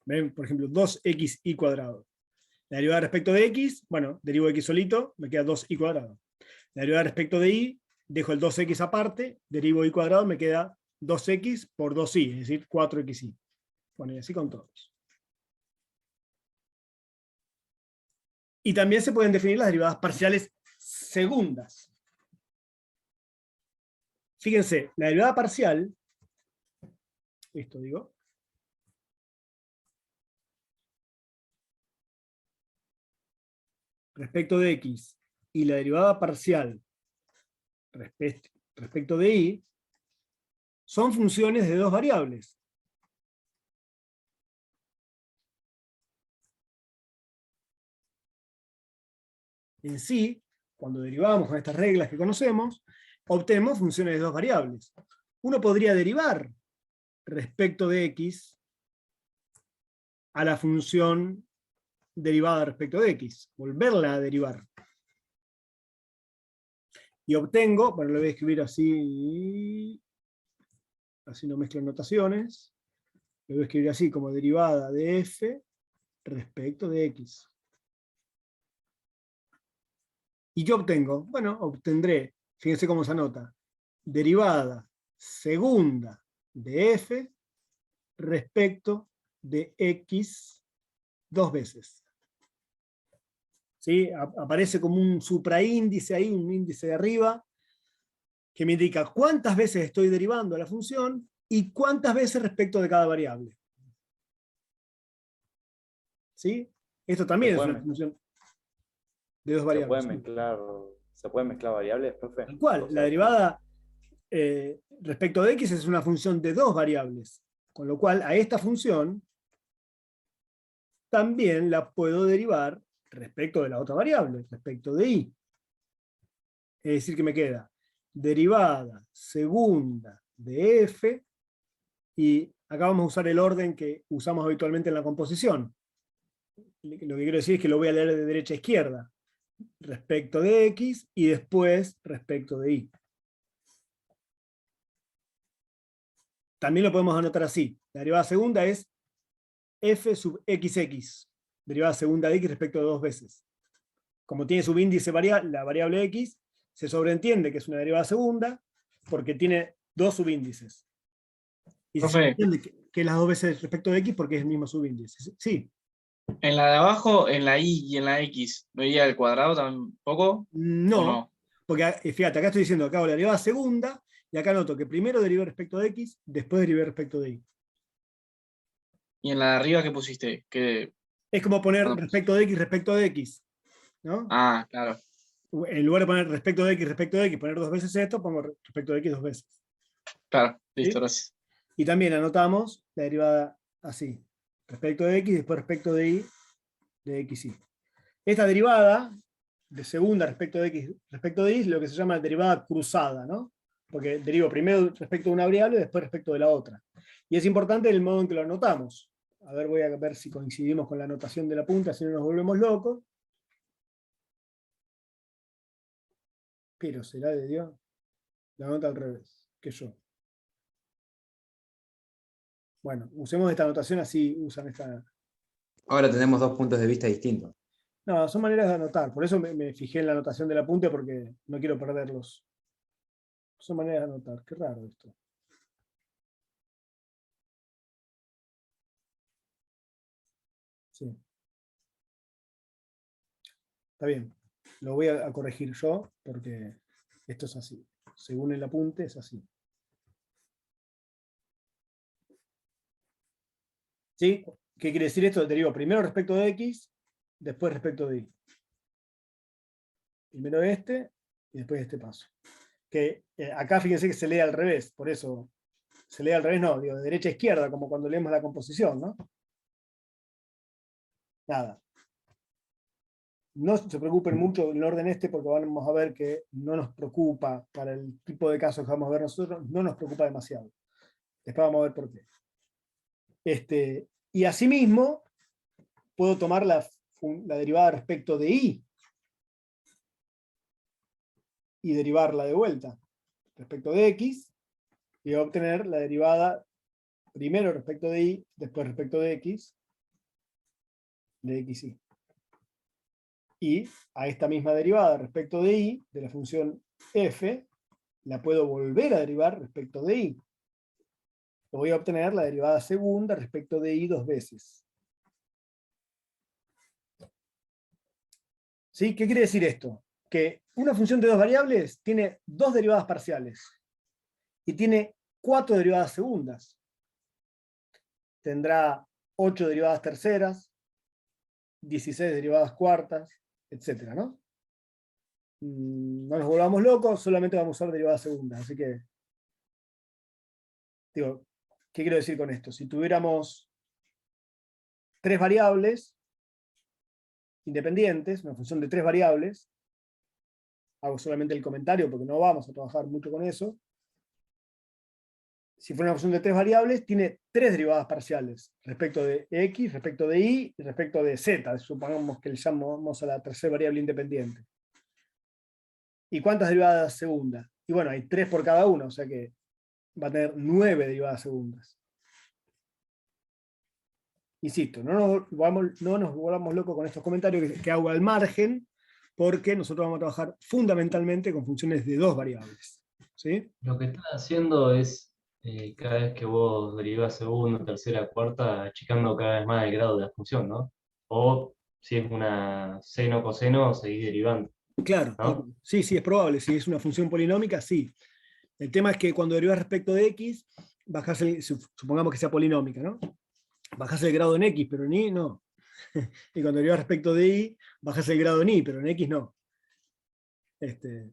¿Ven? Por ejemplo, 2xy cuadrado. La derivada respecto de x, bueno, derivo x solito, me queda 2y cuadrado. La derivada respecto de y, dejo el 2x aparte, derivo y cuadrado, me queda 2x por 2y, es decir, 4xy. Bueno, y así con todos. Y también se pueden definir las derivadas parciales segundas. Fíjense, la derivada parcial, esto digo, respecto de x, y la derivada parcial respecto de y, son funciones de dos variables. En sí, cuando derivamos con estas reglas que conocemos, obtenemos funciones de dos variables. Uno podría derivar respecto de x a la función derivada respecto de x, volverla a derivar. Y obtengo, bueno, lo voy a escribir así no mezclo notaciones, lo voy a escribir así como derivada de f respecto de x. ¿Y qué obtengo? Bueno, obtendré, fíjense cómo se anota, derivada segunda de f respecto de x dos veces. ¿Sí? Aparece como un supraíndice ahí, un índice de arriba, que me indica cuántas veces estoy derivando la función y cuántas veces respecto de cada variable. ¿Sí? Esto también es una función de dos variables. ¿Se pueden mezclar variables, profe? Tal cual, la derivada respecto de x es una función de dos variables, con lo cual a esta función también la puedo derivar respecto de la otra variable, respecto de y. Es decir, que me queda derivada segunda de f, y acá vamos a usar el orden que usamos habitualmente en la composición. Lo que quiero decir es que lo voy a leer de derecha a izquierda, respecto de x y después respecto de y. También lo podemos anotar así. La derivada segunda es f sub xx, derivada segunda de x respecto de dos veces. Como tiene subíndice la variable x, se sobreentiende que es una derivada segunda porque tiene dos subíndices. Y se Profe, sobreentiende que es las dos veces respecto de x porque es el mismo subíndice. Sí. en la de abajo, en la y y en la x, ¿no iría al cuadrado tampoco? ¿O No, no? porque fíjate, acá estoy diciendo que hago la derivada segunda, y acá noto que primero derivé respecto de x, después derivé respecto de y. Y en la de arriba, ¿qué pusiste? Es como poner Cuando- respecto de x, ¿no? Ah, claro. En lugar de poner respecto de x, poner dos veces esto, pongo respecto de x dos veces. Claro, listo, ¿Sí? gracias. Y también anotamos la derivada así, respecto de x, después respecto de y, de xy. Esta derivada de segunda respecto de x, respecto de y, es lo que se llama derivada cruzada, ¿no? Porque derivo primero respecto de una variable y después respecto de la otra. Y es importante el modo en que lo anotamos. A ver, voy a ver si coincidimos con la anotación de la punta, si no nos volvemos locos. Pero será de Dios. La nota al revés, que yo. Bueno, usemos esta anotación, así usan esta. Ahora tenemos dos puntos de vista distintos. No, son maneras de anotar. Por eso me fijé en la anotación del apunte, porque no quiero perderlos. Son maneras de anotar. Qué raro esto. Sí. Está bien. Lo voy a corregir yo, porque esto es así. Según el apunte, es así. ¿Sí? ¿Qué quiere decir esto? Derivo primero respecto de x, después respecto de y. Primero este, y después este paso. Que acá fíjense que se lee al revés, por eso se lee al revés, no, digo, de derecha a izquierda, como cuando leemos la composición, ¿no? Nada. No se preocupen mucho en el orden este, porque vamos a ver que no nos preocupa, para el tipo de casos que vamos a ver nosotros, no nos preocupa demasiado. Después vamos a ver por qué. Y asimismo, puedo tomar la derivada respecto de y derivarla de vuelta respecto de x, y voy a obtener la derivada primero respecto de y, después respecto de x, de xy. Y a esta misma derivada respecto de y, de la función f, la puedo volver a derivar respecto de y. Voy a obtener la derivada segunda respecto de y dos veces. ¿Sí? ¿Qué quiere decir esto? Que una función de dos variables tiene dos derivadas parciales y tiene 4 derivadas segundas. Tendrá 8 derivadas terceras, 16 derivadas cuartas, etcétera, ¿no? No nos volvamos locos, solamente vamos a usar derivadas segundas. Así que, digo, ¿qué quiero decir con esto? Si tuviéramos 3 variables independientes, una función de 3 variables, hago solamente el comentario porque no vamos a trabajar mucho con eso. Si fuera una función de 3 variables, tiene 3 derivadas parciales, respecto de x, respecto de y y respecto de z, supongamos que le llamamos a la tercera variable independiente. ¿Y cuántas derivadas segundas? Y bueno, hay 3 por cada uno, o sea que va a tener 9 derivadas segundas. Insisto, no nos volvamos locos con estos comentarios que hago al margen, porque nosotros vamos a trabajar fundamentalmente con funciones de 2 variables. ¿Sí? Lo que estás haciendo es, cada vez que vos derivás segunda, tercera, cuarta, achicando cada vez más el grado de la función, ¿no? O si es una seno o coseno, seguís derivando, Claro, ¿no? sí, es probable. Si es una función polinómica, sí. El tema es que cuando derivas respecto de x, bajás supongamos que sea polinómica, ¿no? Bajás el grado en x, pero en y no. Y cuando derivas respecto de y, bajás el grado en y, pero en x no.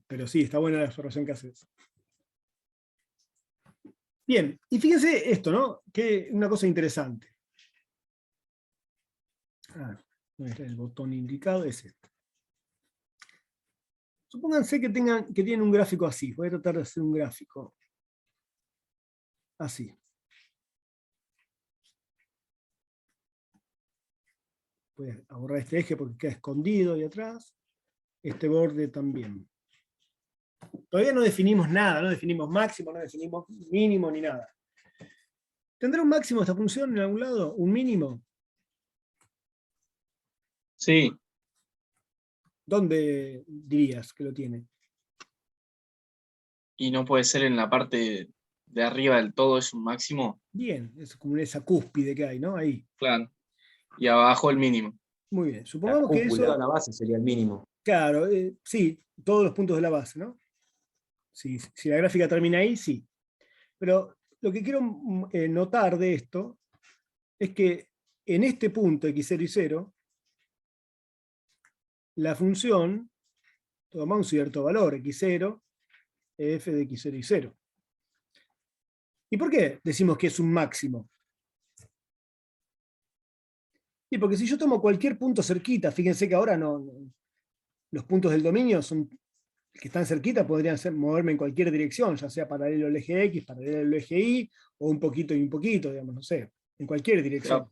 Pero sí, está buena la observación que haces. Bien, y fíjense esto, ¿no? Que una cosa interesante. El botón indicado es este. Supónganse que tienen un gráfico así. Voy a tratar de hacer un gráfico así. Voy a borrar este eje porque queda escondido ahí atrás. Este borde también. Todavía no definimos nada, no definimos máximo, no definimos mínimo ni nada. ¿Tendrá un máximo esta función en algún lado? ¿Un mínimo? Sí, ¿Dónde dirías que lo tiene? y no puede ser en la parte de arriba del todo, es un máximo. Bien, es como esa cúspide que hay, ¿no? Ahí. Claro. Y abajo el mínimo. Muy bien. La Supongamos que cúpula, eso... la base sería el mínimo. Claro, sí, todos los puntos de la base, ¿no? Si la gráfica termina ahí, sí. Pero lo que quiero notar de esto es que en este punto x0 y 0, la función toma un cierto valor, x0, f de x0 y 0. ¿Y por qué decimos que es un máximo? Y porque si yo tomo cualquier punto cerquita, fíjense que ahora los puntos del dominio son que están cerquita, podrían moverme en cualquier dirección, ya sea paralelo al eje X, paralelo al eje Y, o un poquito y un poquito, digamos, no sé, en cualquier dirección. Claro.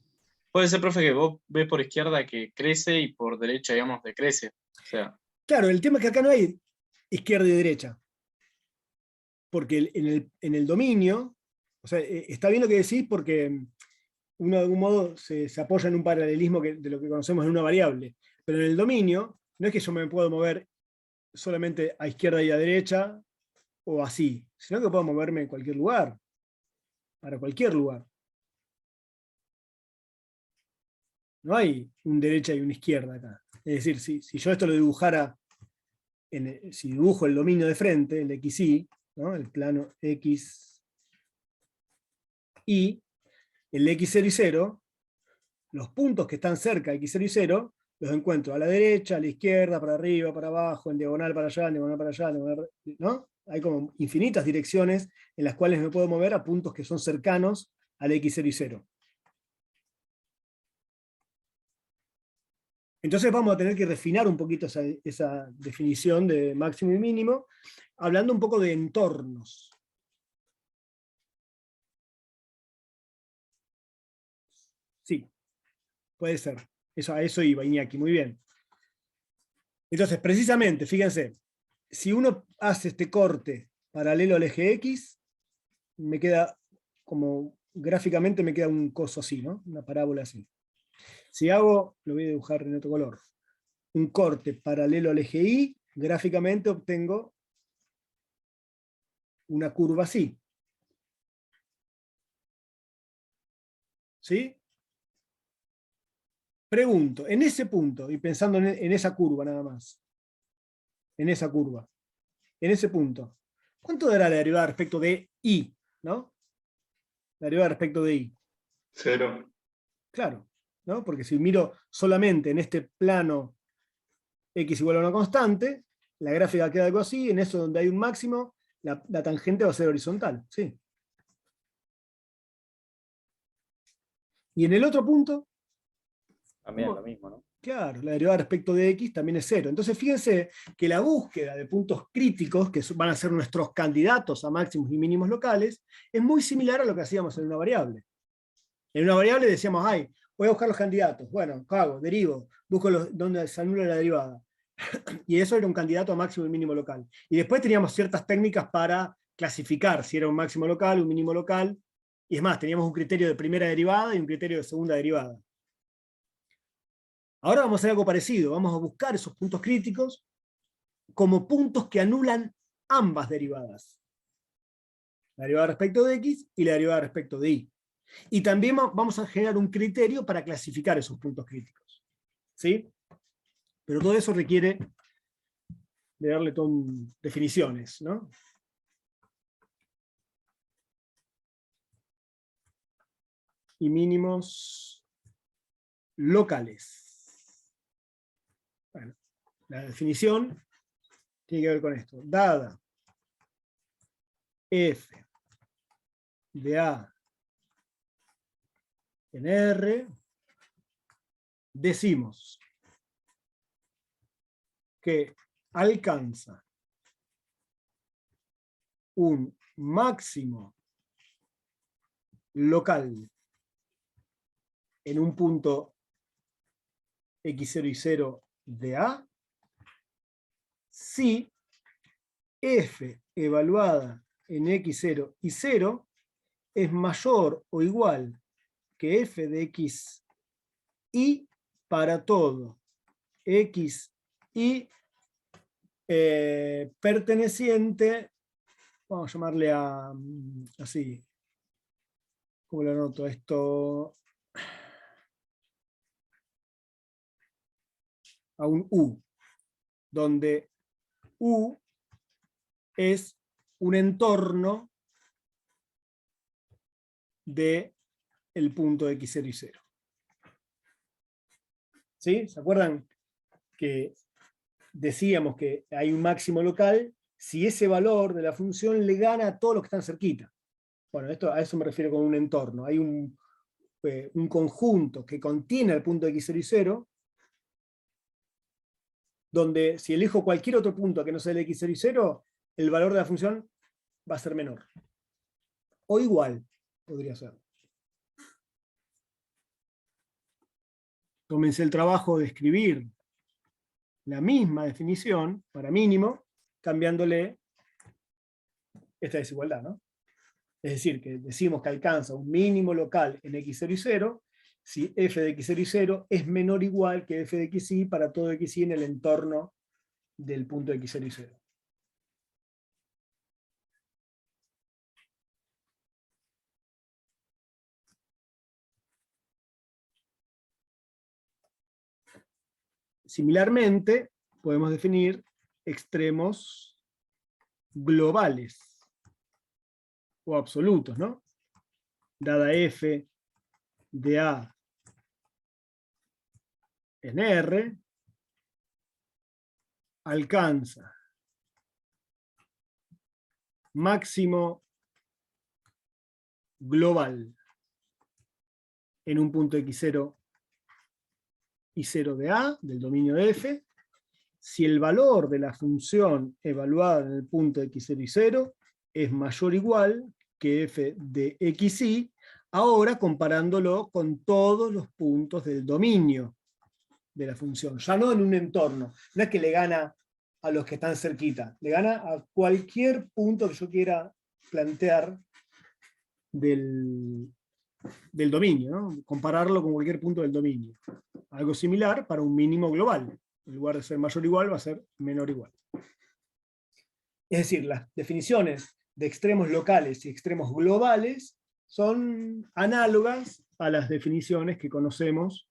Puede ser, profe, que vos ves por izquierda que crece y por derecha, digamos, decrece. O sea, Claro, el tema es que acá no hay izquierda y derecha. Porque en el dominio, o sea, está bien lo que decís porque uno de algún modo se apoya en un paralelismo de lo que conocemos en una variable. Pero en el dominio, no es que yo me puedo mover solamente a izquierda y a derecha, o así, sino que puedo moverme en cualquier lugar, para cualquier lugar. No hay un derecha y una izquierda acá. Es decir, si yo esto lo dibujara, si dibujo el dominio de frente, el XY, ¿no? El plano X, Y, el X0 y 0, los puntos que están cerca de X0 y 0, los encuentro a la derecha, a la izquierda, para arriba, para abajo, en diagonal para allá, en diagonal para allá, ¿no? Hay como infinitas direcciones en las cuales me puedo mover a puntos que son cercanos al X0 y 0. Entonces vamos a tener que refinar un poquito esa definición de máximo y mínimo, hablando un poco de entornos. Sí, puede ser. A eso iba, Iñaki, muy bien. Entonces, precisamente, fíjense, si uno hace este corte paralelo al eje X, me queda como, gráficamente me queda un coso así, ¿no? Una parábola así. Si hago, lo voy a dibujar en otro color, un corte paralelo al eje Y, gráficamente obtengo una curva así. ¿Sí? Pregunto, en ese punto, y pensando en esa curva nada más, en esa curva, en ese punto, ¿cuánto dará la derivada respecto de Y? ¿No? La derivada respecto de Y. 0. Claro, ¿no? Porque si miro solamente en este plano x igual a una constante, la gráfica queda algo así, en eso donde hay un máximo, la tangente va a ser horizontal, ¿sí? Y en el otro punto, También es lo mismo, ¿no? claro, la derivada respecto de x también es 0. Entonces fíjense que la búsqueda de puntos críticos, que van a ser nuestros candidatos a máximos y mínimos locales, es muy similar a lo que hacíamos en una variable. En una variable decíamos, voy a buscar los candidatos. Bueno, ¿qué hago? Derivo, busco donde se anula la derivada. Y eso era un candidato a máximo y mínimo local. Y después teníamos ciertas técnicas para clasificar si era un máximo local, un mínimo local. Y es más, teníamos un criterio de primera derivada y un criterio de segunda derivada. Ahora vamos a hacer algo parecido. Vamos a buscar esos puntos críticos como puntos que anulan ambas derivadas. La derivada respecto de x y la derivada respecto de y. Y también vamos a generar un criterio para clasificar esos puntos críticos. ¿Sí? Pero todo eso requiere de darle definiciones, ¿no? y mínimos locales. Bueno, la definición tiene que ver con esto. Dada f de A en R, decimos que alcanza un máximo local en un punto x0 y 0 de A si f evaluada en x0 y 0 es mayor o igual que f de x y para todo x y perteneciente, vamos a llamarle a así, ¿cómo lo anoto esto? A un U, donde U es un entorno de el punto x0 y 0. ¿Sí? ¿Se acuerdan que decíamos que hay un máximo local si ese valor de la función le gana a todos los que están cerquita? Bueno, a eso me refiero con un entorno. Hay un conjunto que contiene el punto x0 y 0, donde si elijo cualquier otro punto que no sea el x0 y 0, el valor de la función va a ser menor. O igual, podría ser. Tómense el trabajo de escribir la misma definición para mínimo, cambiándole esta desigualdad, ¿no? Es decir, que decimos que alcanza un mínimo local en x0 y 0, si f de x0 y 0 es menor o igual que f de xy para todo xy en el entorno del punto x0 y 0. Similarmente, podemos definir extremos globales o absolutos, ¿no? Dada f de A en R, alcanza máximo global en un punto x0 y 0 de A, del dominio de f, si el valor de la función evaluada en el punto x0 y 0 es mayor o igual que f de xy, ahora comparándolo con todos los puntos del dominio de la función, ya no en un entorno. No es que le gana a los que están cerquita, le gana a cualquier punto que yo quiera plantear del dominio, ¿no? Compararlo con cualquier punto del dominio. Algo similar para un mínimo global. En lugar de ser mayor o igual, va a ser menor o igual. Es decir, las definiciones de extremos locales y extremos globales son análogas a las definiciones que conocemos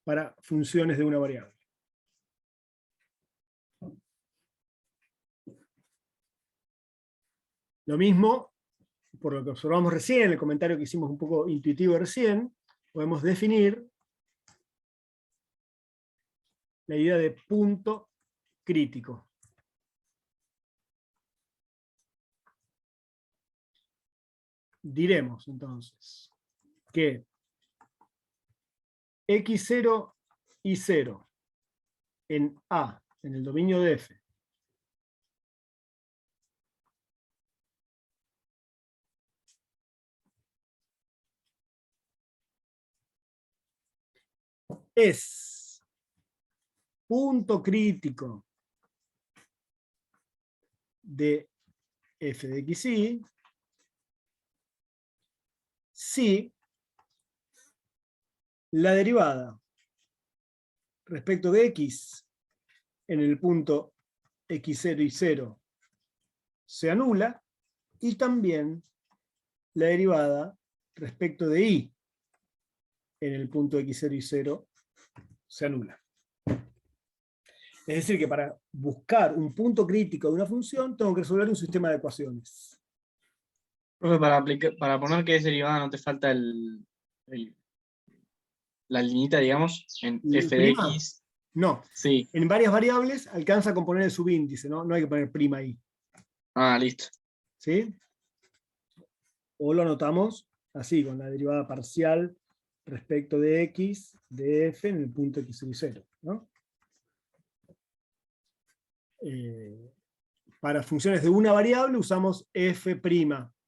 para funciones de una variable. Lo mismo, por lo que observamos recién, en el comentario que hicimos un poco intuitivo recién, podemos definir la idea de punto crítico. Diremos entonces que x0 y 0 en A, en el dominio de F, es punto crítico de f de xy si la derivada respecto de x en el punto x0 y 0 se anula, y también la derivada respecto de y en el punto x0 y 0 se anula. Es decir, que para buscar un punto crítico de una función tengo que resolver un sistema de ecuaciones. Profe, para poner que es derivada no te falta el la liñita, digamos, en ¿El f de prima? x. No. Sí. En varias variables alcanza con poner el subíndice, ¿no? No hay que poner prima ahí. Ah, listo. ¿Sí? O lo anotamos así, con la derivada parcial respecto de x de f en el punto x sub 0, ¿no? Para funciones de una variable usamos f'.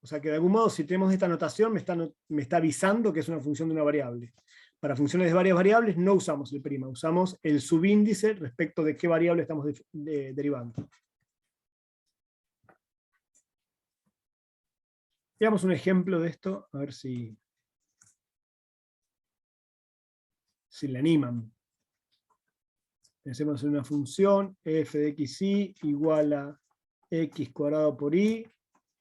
O sea que de algún modo, si tenemos esta notación, me está avisando que es una función de una variable. Para funciones de varias variables no usamos el prima, usamos el subíndice respecto de qué variable estamos derivando. Veamos un ejemplo de esto, a ver si le animan. Pensemos en una función f de xy igual a x cuadrado por y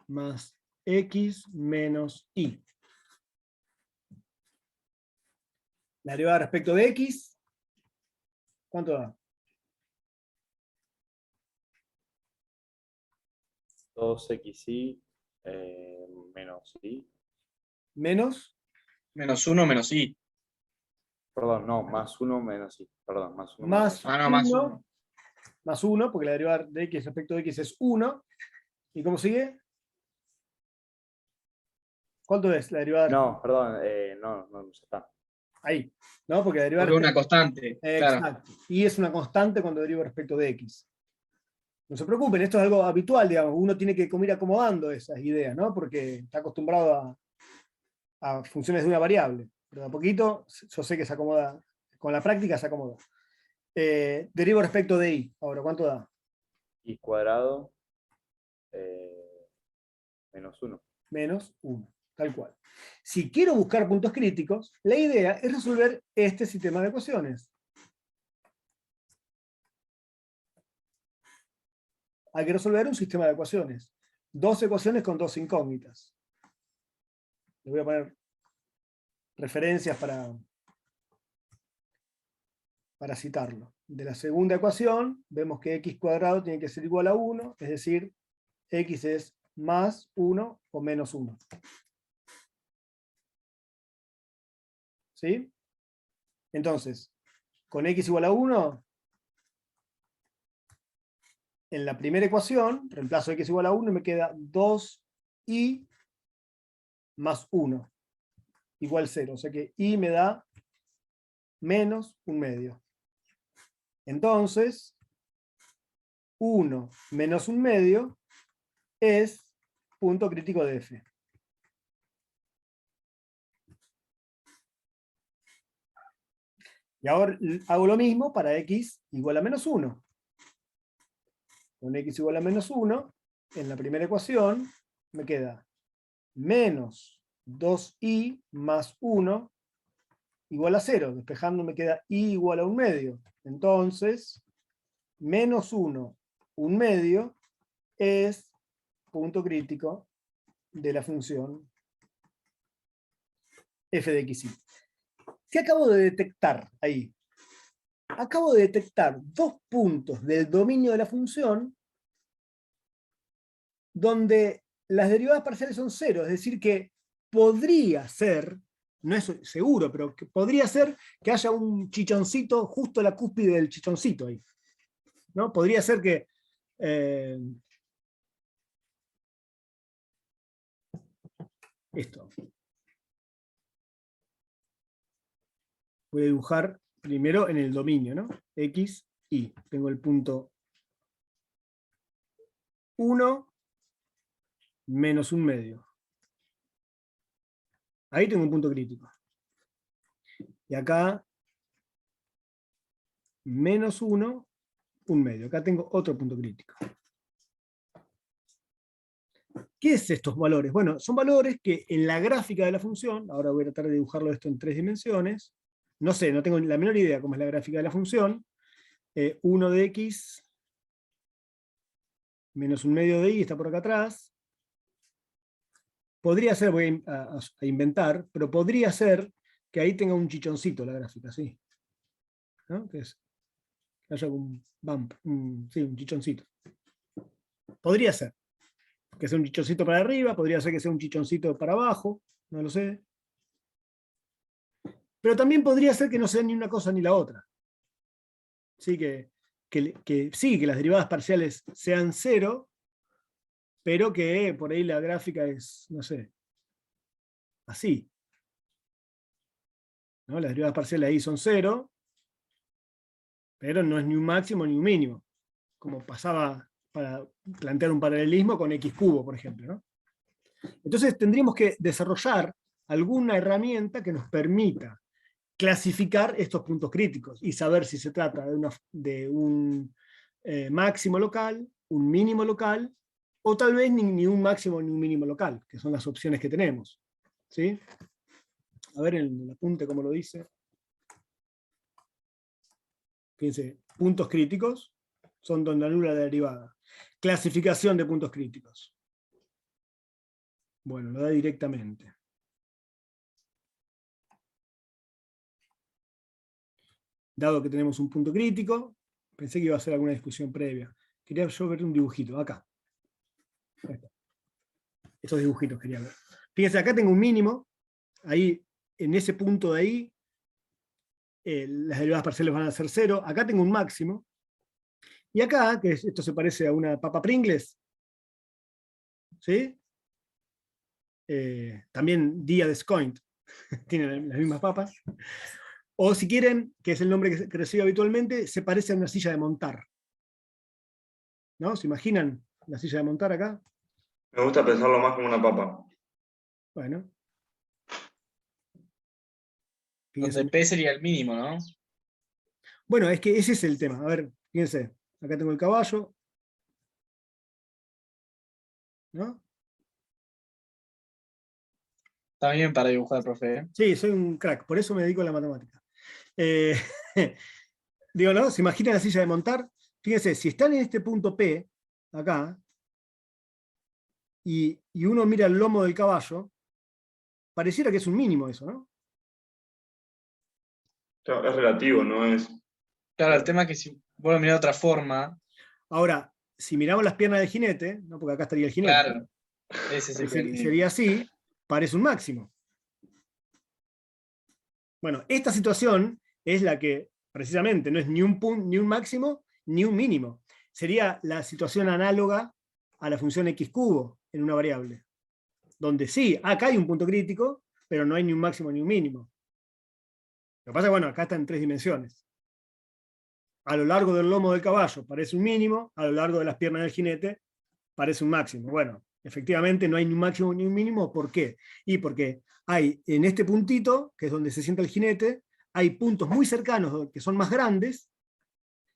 más x menos y. La derivada respecto de x, ¿cuánto da? 2xy menos y. Menos, Menos 1 menos i. Perdón, no, más 1 menos y. Perdón, más 1 más Ah, no, más 1, uno. más 1, porque la derivada de x respecto de x es 1. ¿Y cómo sigue? ¿Cuánto es la derivada? No, perdón, no, ya está. Ahí, ¿no? Porque la derivada Porque es una respecto... constante. Claro. Exacto. Y es una constante cuando derivo respecto de x. No se preocupen, esto es algo habitual, digamos. Uno tiene que ir acomodando esas ideas, ¿no? Porque está acostumbrado a funciones de una variable. Pero de a poquito, yo sé que se acomoda. Con la práctica se acomoda. Derivo respecto de y. Ahora, ¿cuánto da? Y cuadrado menos 1. Menos 1. Tal cual. Si quiero buscar puntos críticos, la idea es resolver este sistema de ecuaciones. Hay que resolver un sistema de ecuaciones. Dos ecuaciones con dos incógnitas. Le voy a poner referencias para citarlo. De la segunda ecuación, vemos que x cuadrado tiene que ser igual a 1, es decir, x es más 1 o menos 1. ¿Sí? Entonces, con x igual a 1, en la primera ecuación, reemplazo x igual a 1 y me queda 2y más 1 igual 0. O sea que y me da menos 1/2. Entonces, 1 menos 1/2 es punto crítico de f. Y ahora hago lo mismo para x igual a menos 1. Con x igual a menos 1, en la primera ecuación me queda menos 2y más 1 igual a 0. Despejando me queda y igual a 1/2. Entonces, menos 1, 1/2 es punto crítico de la función f de xy. ¿Qué acabo de detectar ahí? Acabo de detectar dos puntos del dominio de la función donde las derivadas parciales son 0, es decir que podría ser, no es seguro, pero que podría ser que haya un chichoncito justo a la cúspide del chichoncito ahí. ¿No? Podría ser que esto. Voy a dibujar primero en el dominio, ¿no? X, Y. Tengo el punto 1 menos 1/2. Ahí tengo un punto crítico. Y acá, menos 1, 1/2. Acá tengo otro punto crítico. ¿Qué es estos valores? Bueno, son valores que en la gráfica de la función, ahora voy a tratar de dibujarlo esto en 3 dimensiones, no sé, no tengo la menor idea cómo es la gráfica de la función, 1 de x menos 1/2 de y está por acá atrás. Podría ser, voy a inventar, pero podría ser que ahí tenga un chichoncito la gráfica, ¿sí? ¿No? Que haya un bump, sí, un chichoncito. Podría ser que sea un chichoncito para arriba, podría ser que sea un chichoncito para abajo, no lo sé. Pero también podría ser que no sea ni una cosa ni la otra. ¿Sí? Sí, que las derivadas parciales sean 0, pero que por ahí la gráfica es, no sé, así. ¿No? Las derivadas parciales ahí son 0, pero no es ni un máximo ni un mínimo, como pasaba para plantear un paralelismo con x cubo, por ejemplo, ¿no? Entonces tendríamos que desarrollar alguna herramienta que nos permita clasificar estos puntos críticos y saber si se trata de un máximo local, un mínimo local, o tal vez ni un máximo ni un mínimo local, que son las opciones que tenemos. ¿Sí? A ver en el apunte cómo lo dice. Fíjense, puntos críticos son donde anula la derivada. Clasificación de puntos críticos. Bueno, lo da directamente. Dado que tenemos un punto crítico, pensé que iba a hacer alguna discusión previa. Quería yo ver un dibujito, acá. Estos dibujitos quería ver. Fíjense, acá tengo un mínimo, ahí, en ese punto de ahí, las derivadas parciales van a ser 0. Acá tengo un máximo. Y acá, que esto se parece a una papa Pringles, ¿sí? También Dia Descoint, tienen las mismas papas. O si quieren, que es el nombre que recibe habitualmente, se parece a una silla de montar. ¿No? ¿Se imaginan la silla de montar acá? Me gusta pensarlo más como una papa. Bueno. Donde P sería el mínimo, ¿no? Bueno, es que ese es el tema. A ver, fíjense. Acá tengo el caballo. ¿No? Está bien para dibujar, profe. ¿Eh? Sí, soy un crack, por eso me dedico a la matemática. Digo, ¿no? ¿Se imaginan la silla de montar? Fíjense, si están en este punto P, acá, y uno mira el lomo del caballo, pareciera que es un mínimo eso, ¿no? Claro, es relativo, no es. Claro, el tema es que si vuelvo a mirar de otra forma, Ahora, si miramos las piernas del jinete, ¿no? Porque acá estaría el jinete, claro, ese sería el mínimo. sería así, parece un máximo. Bueno, esta situación es la que precisamente no es ni un máximo ni un mínimo. Sería la situación análoga a la función x cubo en una variable. Donde sí, acá hay un punto crítico, pero no hay ni un máximo ni un mínimo. Lo que pasa es que, bueno, acá está en 3 dimensiones. A lo largo del lomo del caballo parece un mínimo, a lo largo de las piernas del jinete parece un máximo. Bueno, efectivamente no hay ni un máximo ni un mínimo. ¿Por qué? Y porque hay en este puntito, que es donde se sienta el jinete, hay puntos muy cercanos que son más grandes,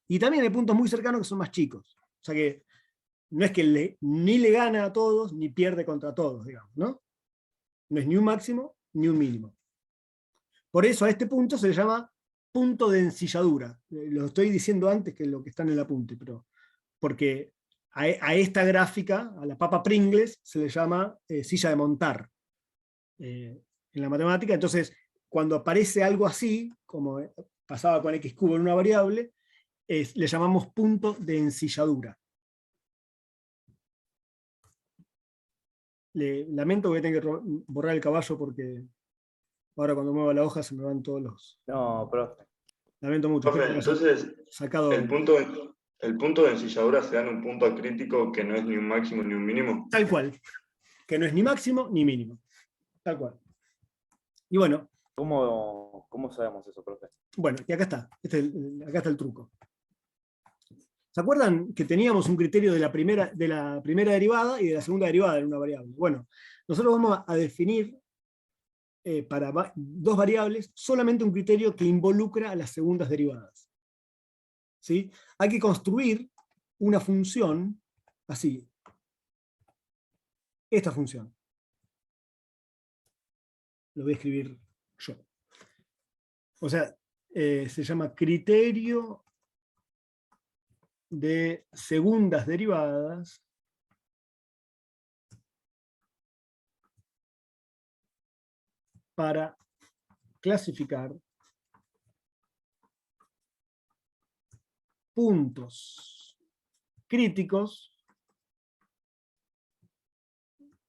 y también hay puntos muy cercanos que son más chicos. O sea que no es que ni le gana a todos, ni pierde contra todos, digamos, ¿no? No es ni un máximo, ni un mínimo. Por eso a este punto se le llama punto de ensilladura. Lo estoy diciendo antes que lo que está en el apunte, pero porque a esta gráfica, a la papa Pringles, se le llama silla de montar en la matemática. Entonces, cuando aparece algo así, como pasaba con x cubo en una variable, le llamamos punto de ensilladura. Lamento que voy a tener que borrar el caballo porque ahora cuando mueva la hoja se me van todos los... No, profe. Lamento mucho. Profe, entonces, Sacado... el punto de ensilladura se da en un punto crítico que no es ni un máximo ni un mínimo. Tal cual. Que no es ni máximo ni mínimo. Tal cual. Y bueno. ¿Cómo sabemos eso, profe? Bueno, y acá está. Acá está el truco. ¿Se acuerdan que teníamos un criterio de la primera derivada y de la segunda derivada en una variable? Bueno, nosotros vamos a definir para dos variables solamente un criterio que involucra a las segundas derivadas. ¿Sí? Hay que construir una función así. Esta función. Lo voy a escribir yo. O sea, se llama criterio de segundas derivadas para clasificar puntos críticos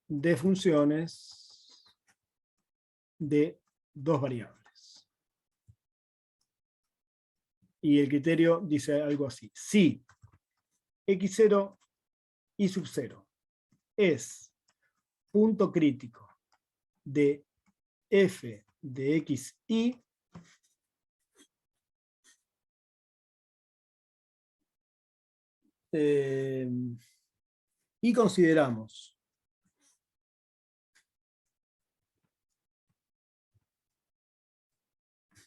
de funciones de dos variables. Y el criterio dice algo así. Si x0 y sub 0 es punto crítico de f de xy, y consideramos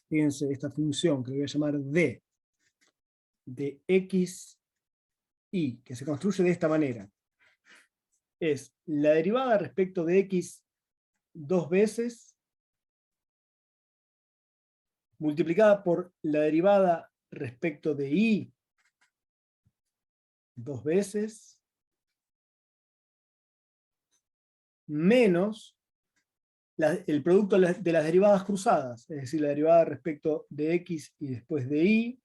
fíjense esta función que le voy a llamar d de x y, que se construye de esta manera. Es la derivada respecto de x dos veces multiplicada por la derivada respecto de y dos veces menos el producto de las derivadas cruzadas, es decir, la derivada respecto de x y después de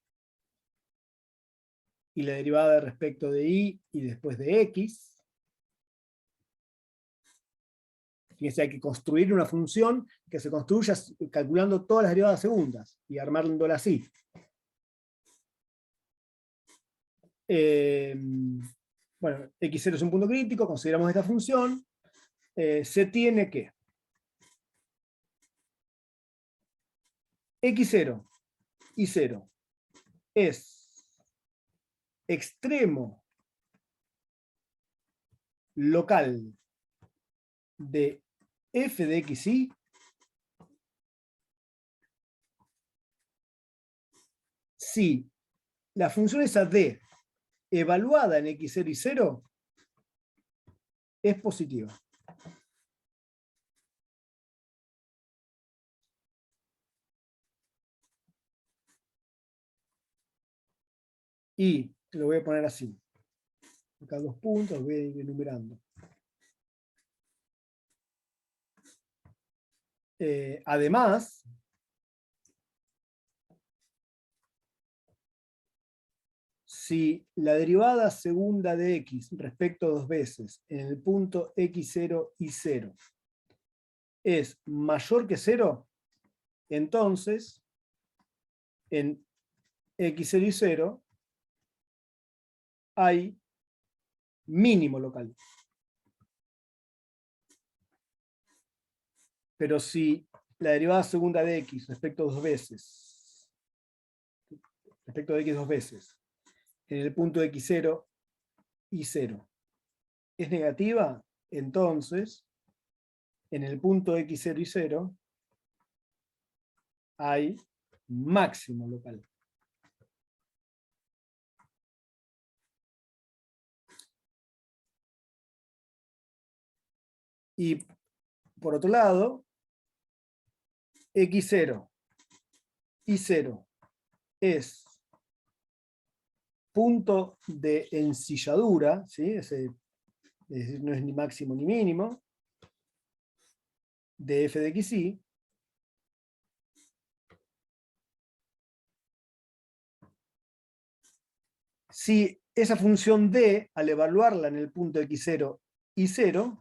y la derivada respecto de y después de x. Fíjense, hay que construir una función que se construya calculando todas las derivadas segundas y armándola así. Bueno, x0 es un punto crítico, consideramos esta función. Se tiene que x0 y 0 es extremo local de f de xy si la función esa d evaluada en x0 y 0 es positiva. Y lo voy a poner así. Acá 2 puntos, voy a ir enumerando. Además, si la derivada segunda de x respecto dos veces en el punto x0 y 0 es mayor que 0, entonces en x0 y 0 hay mínimo local. Pero si la derivada segunda de x respecto de x dos veces, en el punto x0 y 0 es negativa, entonces en el punto x0 y 0 hay máximo local. Y por otro lado, x0 y 0 es punto de ensilladura, ¿sí? Es decir, no es ni máximo ni mínimo, de f de xy. Si esa función d, al evaluarla en el punto x0 y 0,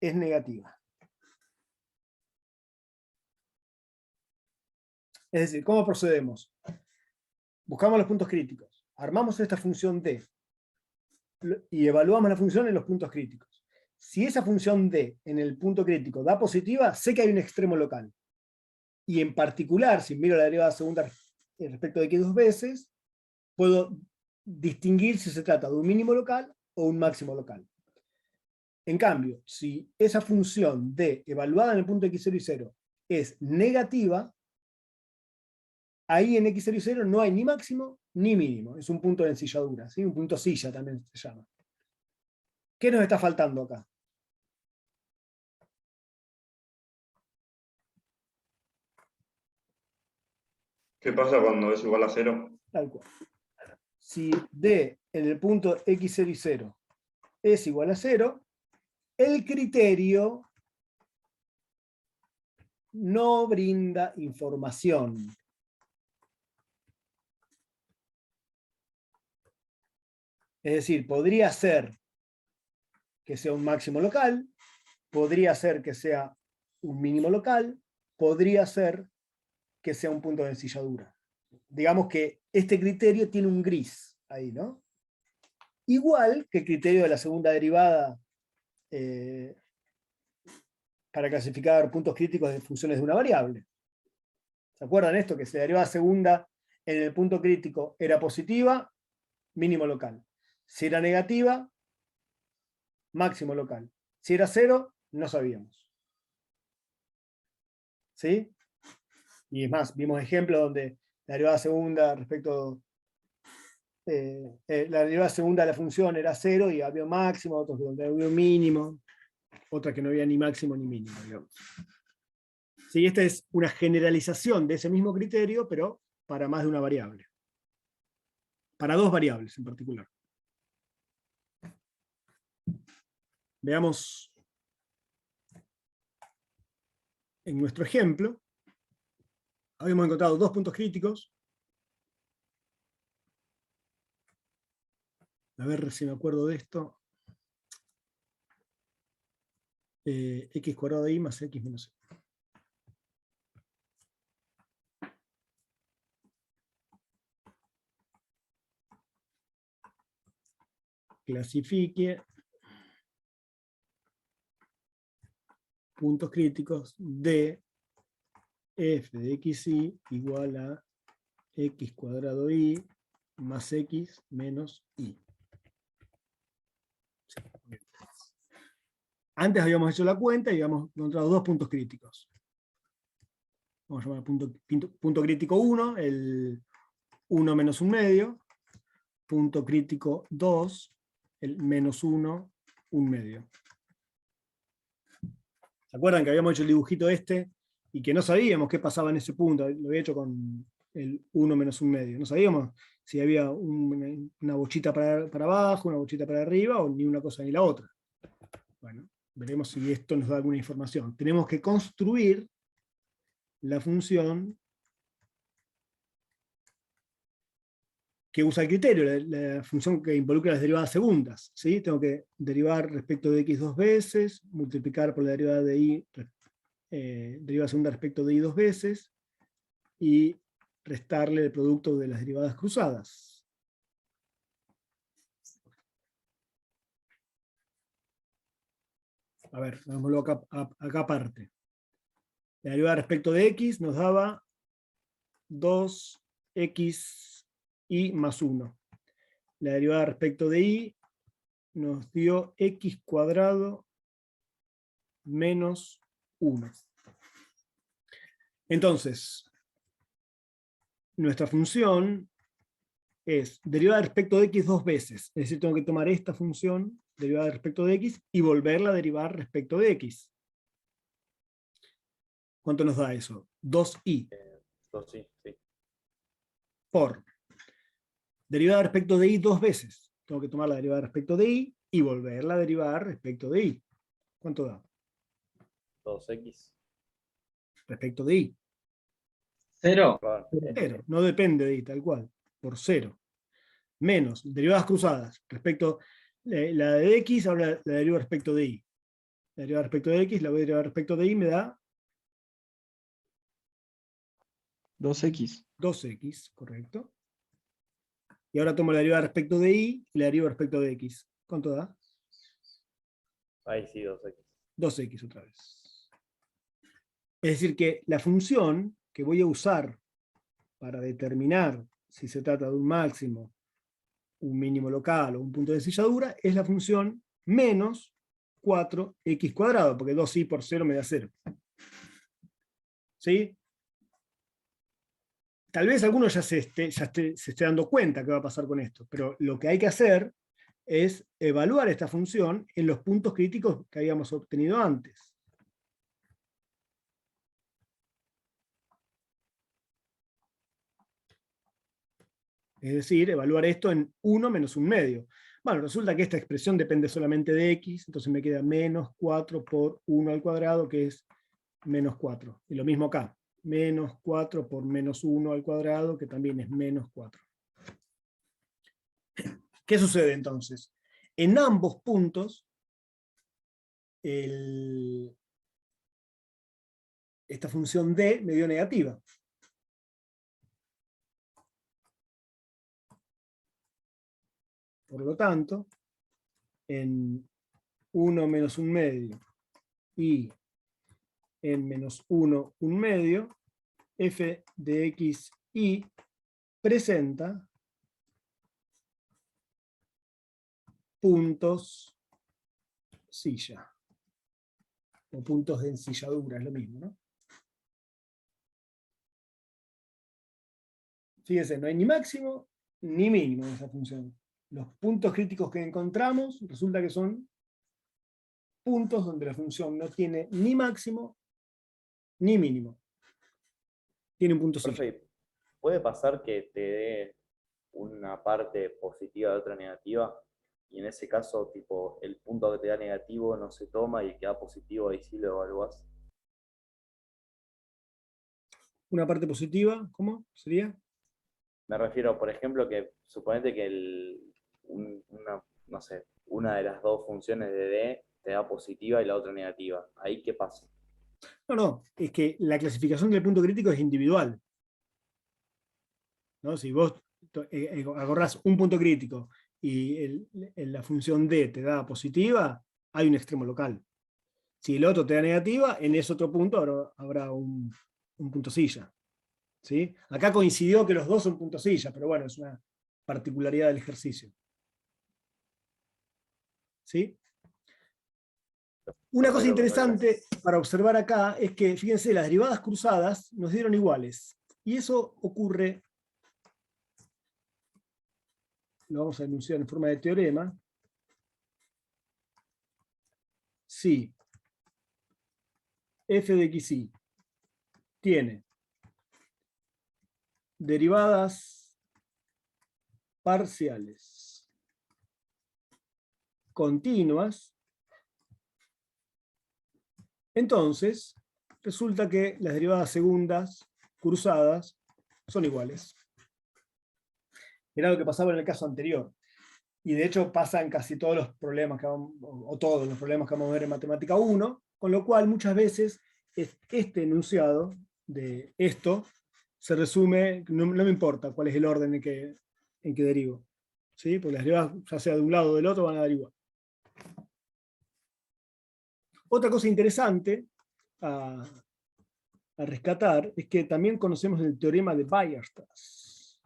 es negativa. Es decir, ¿cómo procedemos? Buscamos los puntos críticos, armamos esta función d y evaluamos la función en los puntos críticos. Si esa función d en el punto crítico da positiva, sé que hay un extremo local. Y en particular, si miro la derivada segunda respecto de x dos veces, puedo distinguir si se trata de un mínimo local o un máximo local. En cambio, si esa función d evaluada en el punto x0 y 0 es negativa, ahí en x0 y 0 no hay ni máximo ni mínimo. Es un punto de ensilladura, ¿sí? Un punto silla también se llama. ¿Qué nos está faltando acá? ¿Qué pasa cuando es igual a 0? Tal cual. Si d en el punto x0 y 0 es igual a 0, el criterio no brinda información. Es decir, podría ser que sea un máximo local, podría ser que sea un mínimo local, podría ser que sea un punto de ensilladura. digamos que este criterio tiene un gris ahí, ¿no? Igual que el criterio de la segunda derivada para clasificar puntos críticos de funciones de una variable. ¿Se acuerdan esto? Que si la derivada segunda en el punto crítico era positiva, mínimo local. Si era negativa, máximo local. Si era cero, no sabíamos. ¿Sí? Y es más, vimos ejemplos donde la derivada segunda respecto la derivada segunda de la función era cero y había un máximo, otros donde había un mínimo, otras que no había ni máximo ni mínimo, digamos. Sí, esta es una generalización de ese mismo criterio, pero para más de una variable. Para dos variables en particular. Veamos en nuestro ejemplo. Habíamos encontrado dos puntos críticos. A ver si me acuerdo de esto. X cuadrado de y más x menos y. Clasifique puntos críticos de f de xy igual a x cuadrado y más x menos y. Antes habíamos hecho la cuenta y habíamos encontrado dos puntos críticos. Vamos a llamar punto crítico 1, el 1 menos 1 medio. Punto crítico 2, el menos 1, 1 medio. ¿Se acuerdan que habíamos hecho el dibujito este y que no sabíamos qué pasaba en ese punto? Lo había hecho con el 1 menos 1 medio. No sabíamos si había una bochita para abajo, una bochita para arriba, o ni una cosa ni la otra. Bueno, veremos si esto nos da alguna información. Tenemos que construir la función que usa el criterio, la función que involucra las derivadas segundas. ¿Sí? Tengo que derivar respecto de x dos veces, multiplicar por la derivada de y, derivada segunda respecto de y dos veces, y restarle el producto de las derivadas cruzadas. A ver, hagámoslo acá aparte. La derivada respecto de x nos daba 2x y más 1. La derivada respecto de y nos dio x cuadrado menos 1. Entonces, nuestra función es derivada respecto de x dos veces. Es decir, tengo que tomar esta función, derivada respecto de x, y volverla a derivar respecto de x. ¿Cuánto nos da eso? 2i. 2i, sí. Por derivada respecto de y dos veces. Tengo que tomar la derivada respecto de y y volverla a derivar respecto de y. ¿Cuánto da? 2x. Respecto de y. Cero. Claro, 0. No depende de y, tal cual. Por 0. Menos derivadas cruzadas. Respecto la de x, ahora la derivo respecto de y. La derivada respecto de x, la voy a derivar respecto de y, me da 2x. 2x, correcto. Y ahora tomo la derivada respecto de y y la derivo respecto de x. ¿Cuánto da? ahí sí, 2x. 2x otra vez. Es decir, que la función que voy a usar para determinar si se trata de un máximo, un mínimo local o un punto de ensilladura es la función menos 4x cuadrado, porque 2i por 0 me da 0. ¿Sí? Tal vez alguno ya se esté dando cuenta qué va a pasar con esto, pero lo que hay que hacer es evaluar esta función en los puntos críticos que habíamos obtenido antes. Es decir, evaluar esto en 1 menos 1 medio. Bueno, resulta que esta expresión depende solamente de x, entonces me queda menos 4 por 1 al cuadrado, que es menos 4. Y lo mismo acá, menos 4 por menos 1 al cuadrado, que también es menos 4. ¿Qué sucede entonces? En ambos puntos, esta función d me dio negativa. Por lo tanto, en 1 menos 1 medio y en menos 1, 1 medio, f de x y presenta puntos silla, o puntos de ensilladura, es lo mismo, ¿no? Fíjense, no hay ni máximo ni mínimo en esa función. Los puntos críticos que encontramos resulta que son puntos donde la función no tiene ni máximo ni mínimo. Tiene un punto silla. Profe, ¿puede pasar que te dé una parte positiva de otra negativa? Y en ese caso, tipo, el punto que te da negativo no se toma y el que da positivo ahí sí lo evaluás. Una parte positiva, ¿cómo sería? Me refiero, por ejemplo, que suponete que no sé, una de las dos funciones de D te da positiva y la otra negativa. ¿Ahí qué pasa? No, es que la clasificación del punto crítico es individual, ¿no? Si vos agarrás un punto crítico y la función D te da positiva, hay un extremo local. Si el otro te da negativa, en ese otro punto habrá un punto silla. ¿Sí? Acá coincidió que los dos son puntos silla, pero bueno, es una particularidad del ejercicio. ¿Sí? Una cosa interesante para observar acá es que, fíjense, las derivadas cruzadas nos dieron iguales. Y eso ocurre, lo vamos a enunciar en forma de teorema, si f de xy tiene derivadas parciales continuas, entonces resulta que las derivadas segundas cruzadas son iguales. Era lo que pasaba en el caso anterior. Y de hecho pasa en casi todos los problemas que vamos, o todos los problemas que vamos a ver en Matemática 1, con lo cual muchas veces este enunciado de esto se resume, no me importa cuál es el orden en que derivo. ¿Sí? Porque las derivadas, ya sea de un lado o del otro, van a dar igual. Otra cosa interesante a rescatar es que también conocemos el teorema de Weierstrass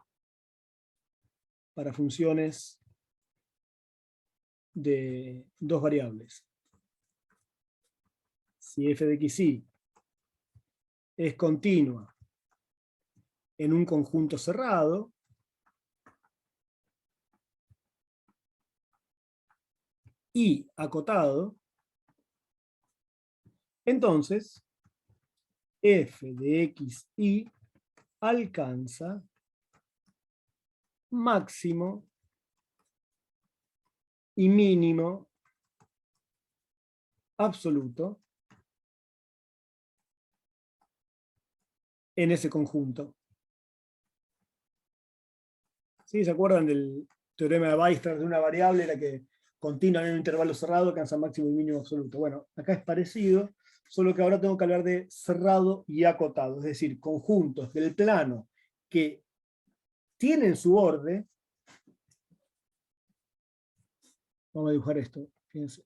para funciones de dos variables. Si f de xy es continua en un conjunto cerrado, y acotado, entonces f de xy alcanza máximo y mínimo absoluto en ese conjunto. ¿Sí? ¿Se acuerdan del teorema de Weierstrass de una variable era que continua en un intervalo cerrado alcanza máximo y mínimo absoluto? Bueno, acá es parecido, solo que ahora tengo que hablar de cerrado y acotado, es decir, conjuntos del plano que tienen su borde. Vamos a dibujar esto, fíjense.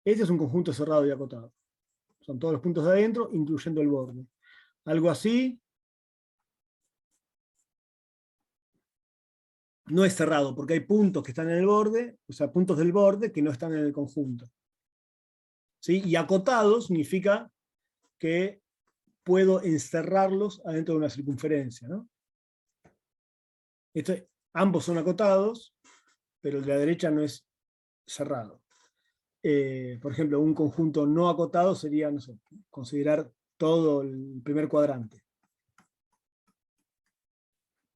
Este es un conjunto cerrado y acotado. Son todos los puntos de adentro, incluyendo el borde. Algo así no es cerrado, porque hay puntos que están en el borde, o sea, puntos del borde que no están en el conjunto. ¿Sí? Y acotado significa que puedo encerrarlos adentro de una circunferencia, ¿no? Ambos son acotados, pero el de la derecha no es cerrado. Por ejemplo, un conjunto no acotado sería, no sé, considerar todo el primer cuadrante.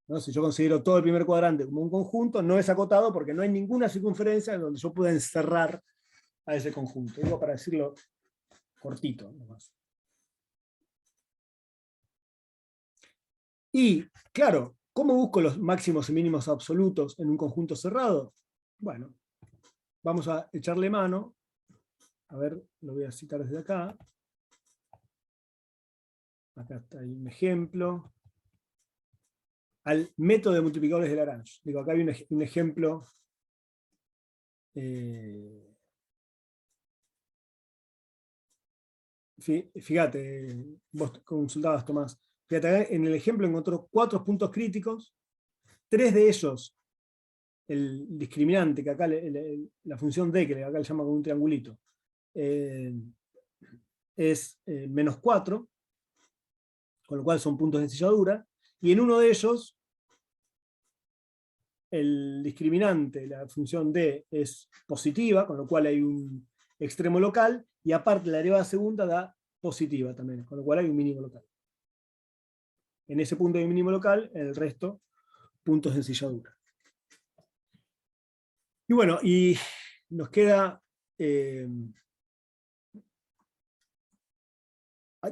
¿No? Si yo considero todo el primer cuadrante como un conjunto, no es acotado porque no hay ninguna circunferencia donde yo pueda encerrar a ese conjunto. Digo para decirlo cortito, nomás. Y, claro, ¿cómo busco los máximos y mínimos absolutos en un conjunto cerrado? Bueno, vamos a echarle mano. A ver, lo voy a citar desde acá. Acá está un ejemplo. al método de multiplicadores de Lagrange. Digo, acá hay un ejemplo. Fíjate, vos consultabas, Tomás. Fíjate, acá en el ejemplo encontró 4 puntos críticos, 3 de ellos, el discriminante, que acá la función d, que acá le llama con un triangulito, es -4, con lo cual son puntos de ensilladura, y en uno de ellos, el discriminante, la función d, es positiva, con lo cual hay un extremo local, y aparte la derivada segunda da positiva también, con lo cual hay un mínimo local. En ese punto hay un mínimo local, en el resto, puntos de ensilladura. Y bueno, y nos queda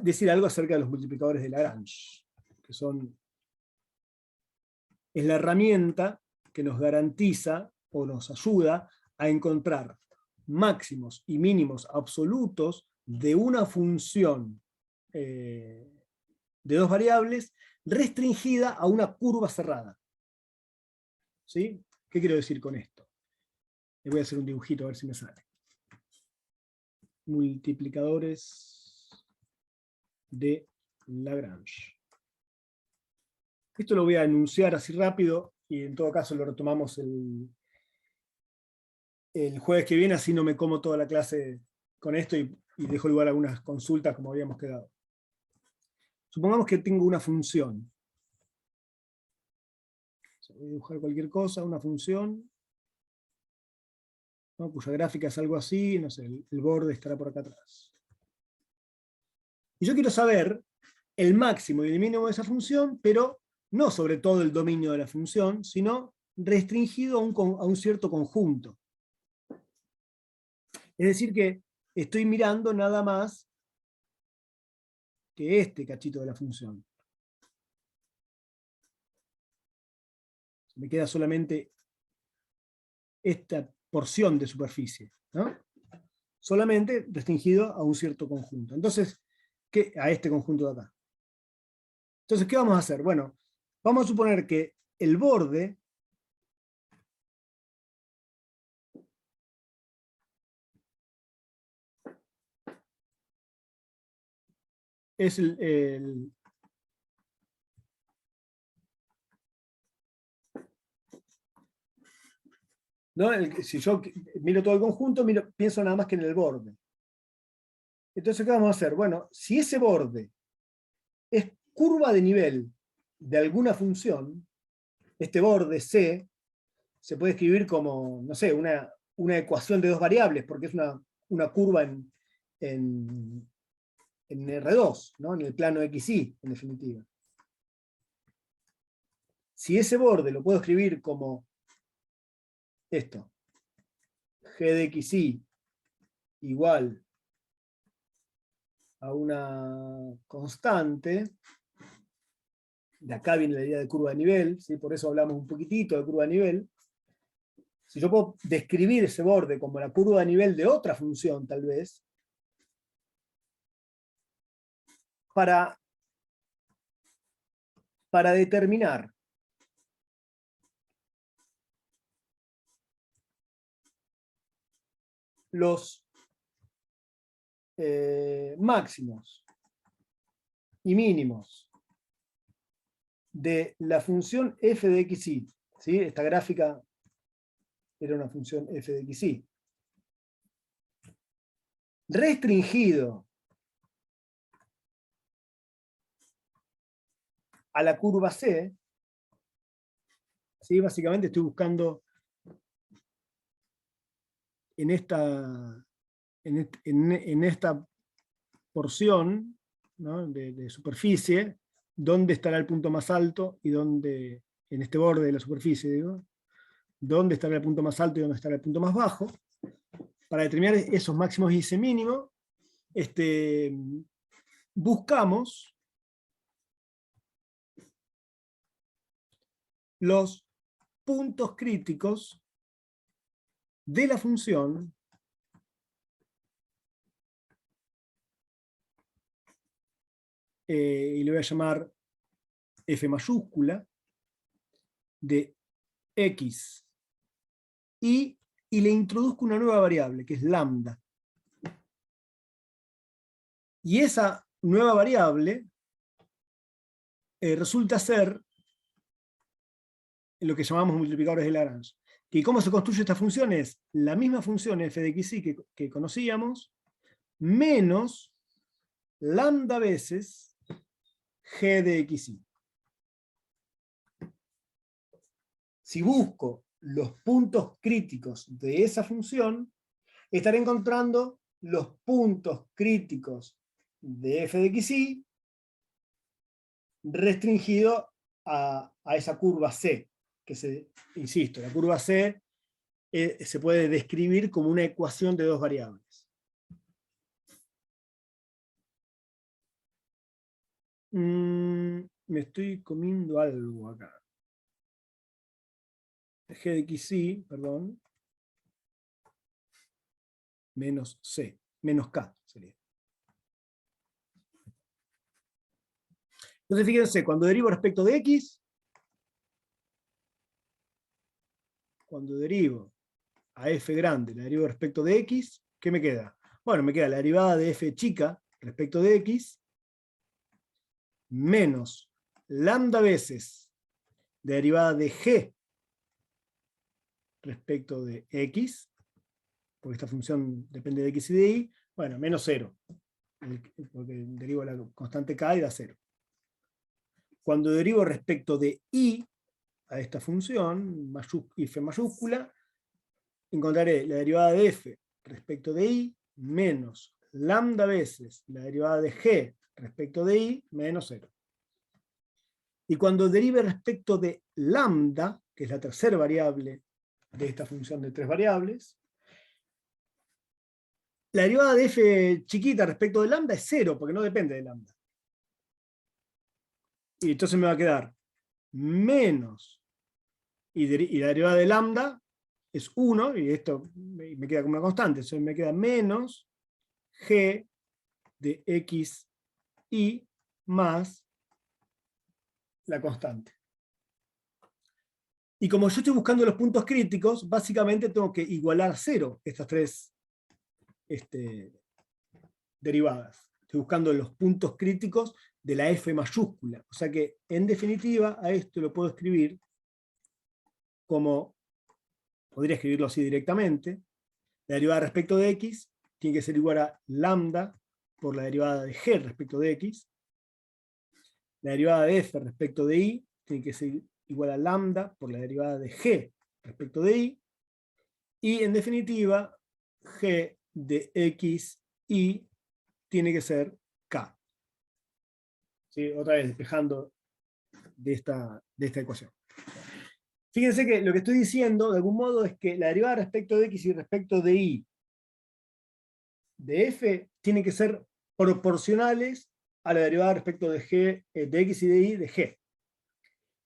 decir algo acerca de los multiplicadores de Lagrange, que es la herramienta que nos garantiza o nos ayuda a encontrar máximos y mínimos absolutos de una función de 2 variables restringida a una curva cerrada. ¿Sí? ¿Qué quiero decir con esto? Le voy a hacer un dibujito a ver si me sale. Multiplicadores de Lagrange. Esto lo voy a enunciar así rápido, y en todo caso lo retomamos el jueves que viene, así no me como toda la clase con esto y dejo igual algunas consultas como habíamos quedado. Supongamos que tengo una función. Voy a dibujar cualquier cosa, una función, ¿no? Cuya gráfica es algo así, no sé, el borde estará por acá atrás. Y yo quiero saber el máximo y el mínimo de esa función, pero no sobre todo el dominio de la función, sino restringido a un cierto conjunto. Es decir que estoy mirando nada más que este cachito de la función. Me queda solamente esta porción de superficie, ¿no? Solamente restringido a un cierto conjunto. Entonces, a este conjunto de acá. Entonces, ¿qué vamos a hacer? Bueno, vamos a suponer que el borde es ¿no? Si yo miro todo el conjunto, pienso nada más que en el borde. Entonces, ¿qué vamos a hacer? Bueno, si ese borde es curva de nivel de alguna función, este borde C se puede escribir como, no sé, una ecuación de 2 variables, porque es una curva en R2, ¿no? En el plano XY, en definitiva. Si ese borde lo puedo escribir como esto, G de XY igual a una constante, de acá viene la idea de curva de nivel, ¿sí? Por eso hablamos un poquitito de curva de nivel. Si yo puedo describir ese borde como la curva de nivel de otra función, tal vez, para determinar los máximos y mínimos de la función f de xy, ¿sí? Esta gráfica era una función f de xy, restringido a la curva C, ¿sí? Básicamente estoy buscando en esta porción, ¿no? de superficie, dónde estará el punto más alto y dónde, en este borde de la superficie, digo, dónde estará el punto más alto y dónde estará el punto más bajo. Para determinar esos máximos y ese mínimo, buscamos los puntos críticos de la función y le voy a llamar f mayúscula, de x y le introduzco una nueva variable, que es lambda. Y esa nueva variable resulta ser lo que llamamos multiplicadores de Lagrange. ¿Y cómo se construye esta función? Es la misma función f de xy que conocíamos, menos lambda veces g de xy. Si busco los puntos críticos de esa función, estaré encontrando los puntos críticos de f de xy restringido a esa curva C, que insisto, la curva C se puede describir como una ecuación de dos variables. Me estoy comiendo algo acá. G de xy, perdón, menos C, menos K sería. Entonces fíjense, cuando derivo respecto de x, cuando derivo a f grande, la derivo respecto de x, ¿qué me queda? Bueno, me queda la derivada de f chica respecto de x, menos lambda veces la derivada de g respecto de x, porque esta función depende de x y de y, bueno, menos 0, porque derivo la constante k y da 0. Cuando derivo respecto de y a esta función, f mayúscula, encontraré la derivada de f respecto de y menos lambda veces la derivada de g respecto de y menos 0. Y cuando derive respecto de lambda, que es la tercera variable de esta función de tres variables, la derivada de f chiquita respecto de lambda es 0, porque no depende de lambda. Y entonces me va a quedar menos, y la derivada de lambda es 1, y esto me queda como una constante, entonces me queda menos g de x y más la constante. Y como yo estoy buscando los puntos críticos, básicamente tengo que igualar a 0 estas tres derivadas. Estoy buscando los puntos críticos de la f mayúscula. O sea que, en definitiva, a esto lo puedo escribir como, podría escribirlo así directamente, la derivada respecto de x tiene que ser igual a lambda por la derivada de g respecto de x, la derivada de f respecto de y tiene que ser igual a lambda por la derivada de g respecto de y en definitiva, g de x y tiene que ser k. ¿Sí? Otra vez despejando de esta ecuación. Fíjense que lo que estoy diciendo, de algún modo, es que la derivada respecto de x y respecto de y de f tienen que ser proporcionales a la derivada respecto de g, de x y de y de g.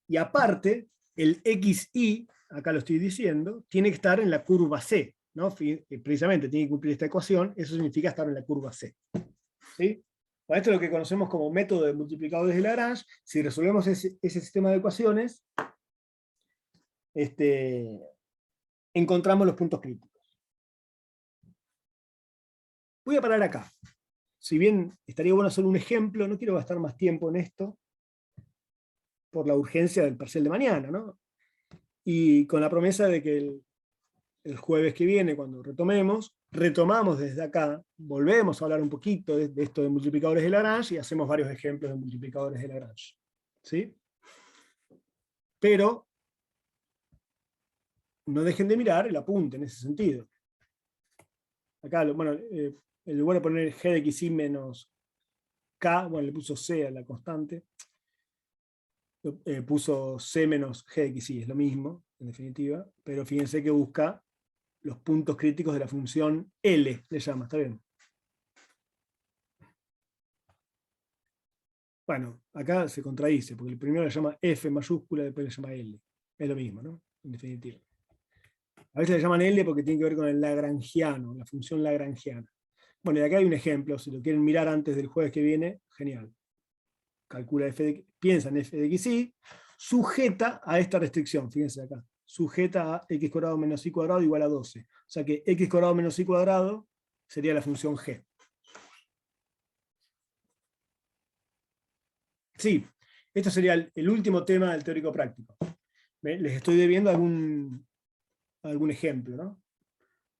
Y aparte, el xy, acá lo estoy diciendo, tiene que estar en la curva C, ¿no? Precisamente tiene que cumplir esta ecuación, eso significa estar en la curva C. ¿Sí? Bueno, esto es lo que conocemos como método de multiplicadores de Lagrange. Si resolvemos ese sistema de ecuaciones, encontramos los puntos críticos. Voy a parar acá. Si bien estaría bueno hacer un ejemplo, no quiero gastar más tiempo en esto, por la urgencia del parcial de mañana, ¿no? Y con la promesa de que el jueves que viene, cuando retomamos desde acá, volvemos a hablar un poquito de esto de multiplicadores de Lagrange y hacemos varios ejemplos de multiplicadores de Lagrange. ¿Sí? Pero no dejen de mirar el apunte en ese sentido. Acá, bueno, en lugar de poner g de xy menos k, bueno, le puso c a la constante, puso c menos g de xy, es lo mismo, en definitiva, pero fíjense que busca los puntos críticos de la función L, le llama, ¿está bien? Bueno, acá se contradice, porque el primero le llama F mayúscula, después le llama L. Es lo mismo, ¿no? En definitiva. A veces le llaman L porque tiene que ver con el lagrangiano, la función lagrangiana. Bueno, y acá hay un ejemplo, si lo quieren mirar antes del jueves que viene, genial. Calcula piensa en f de xy, sujeta a esta restricción, fíjense acá, sujeta a x cuadrado menos y cuadrado igual a 12. O sea que x cuadrado menos y cuadrado sería la función g. Sí, esto sería el último tema del teórico práctico. ¿Ven? Les estoy debiendo algún ejemplo, ¿no?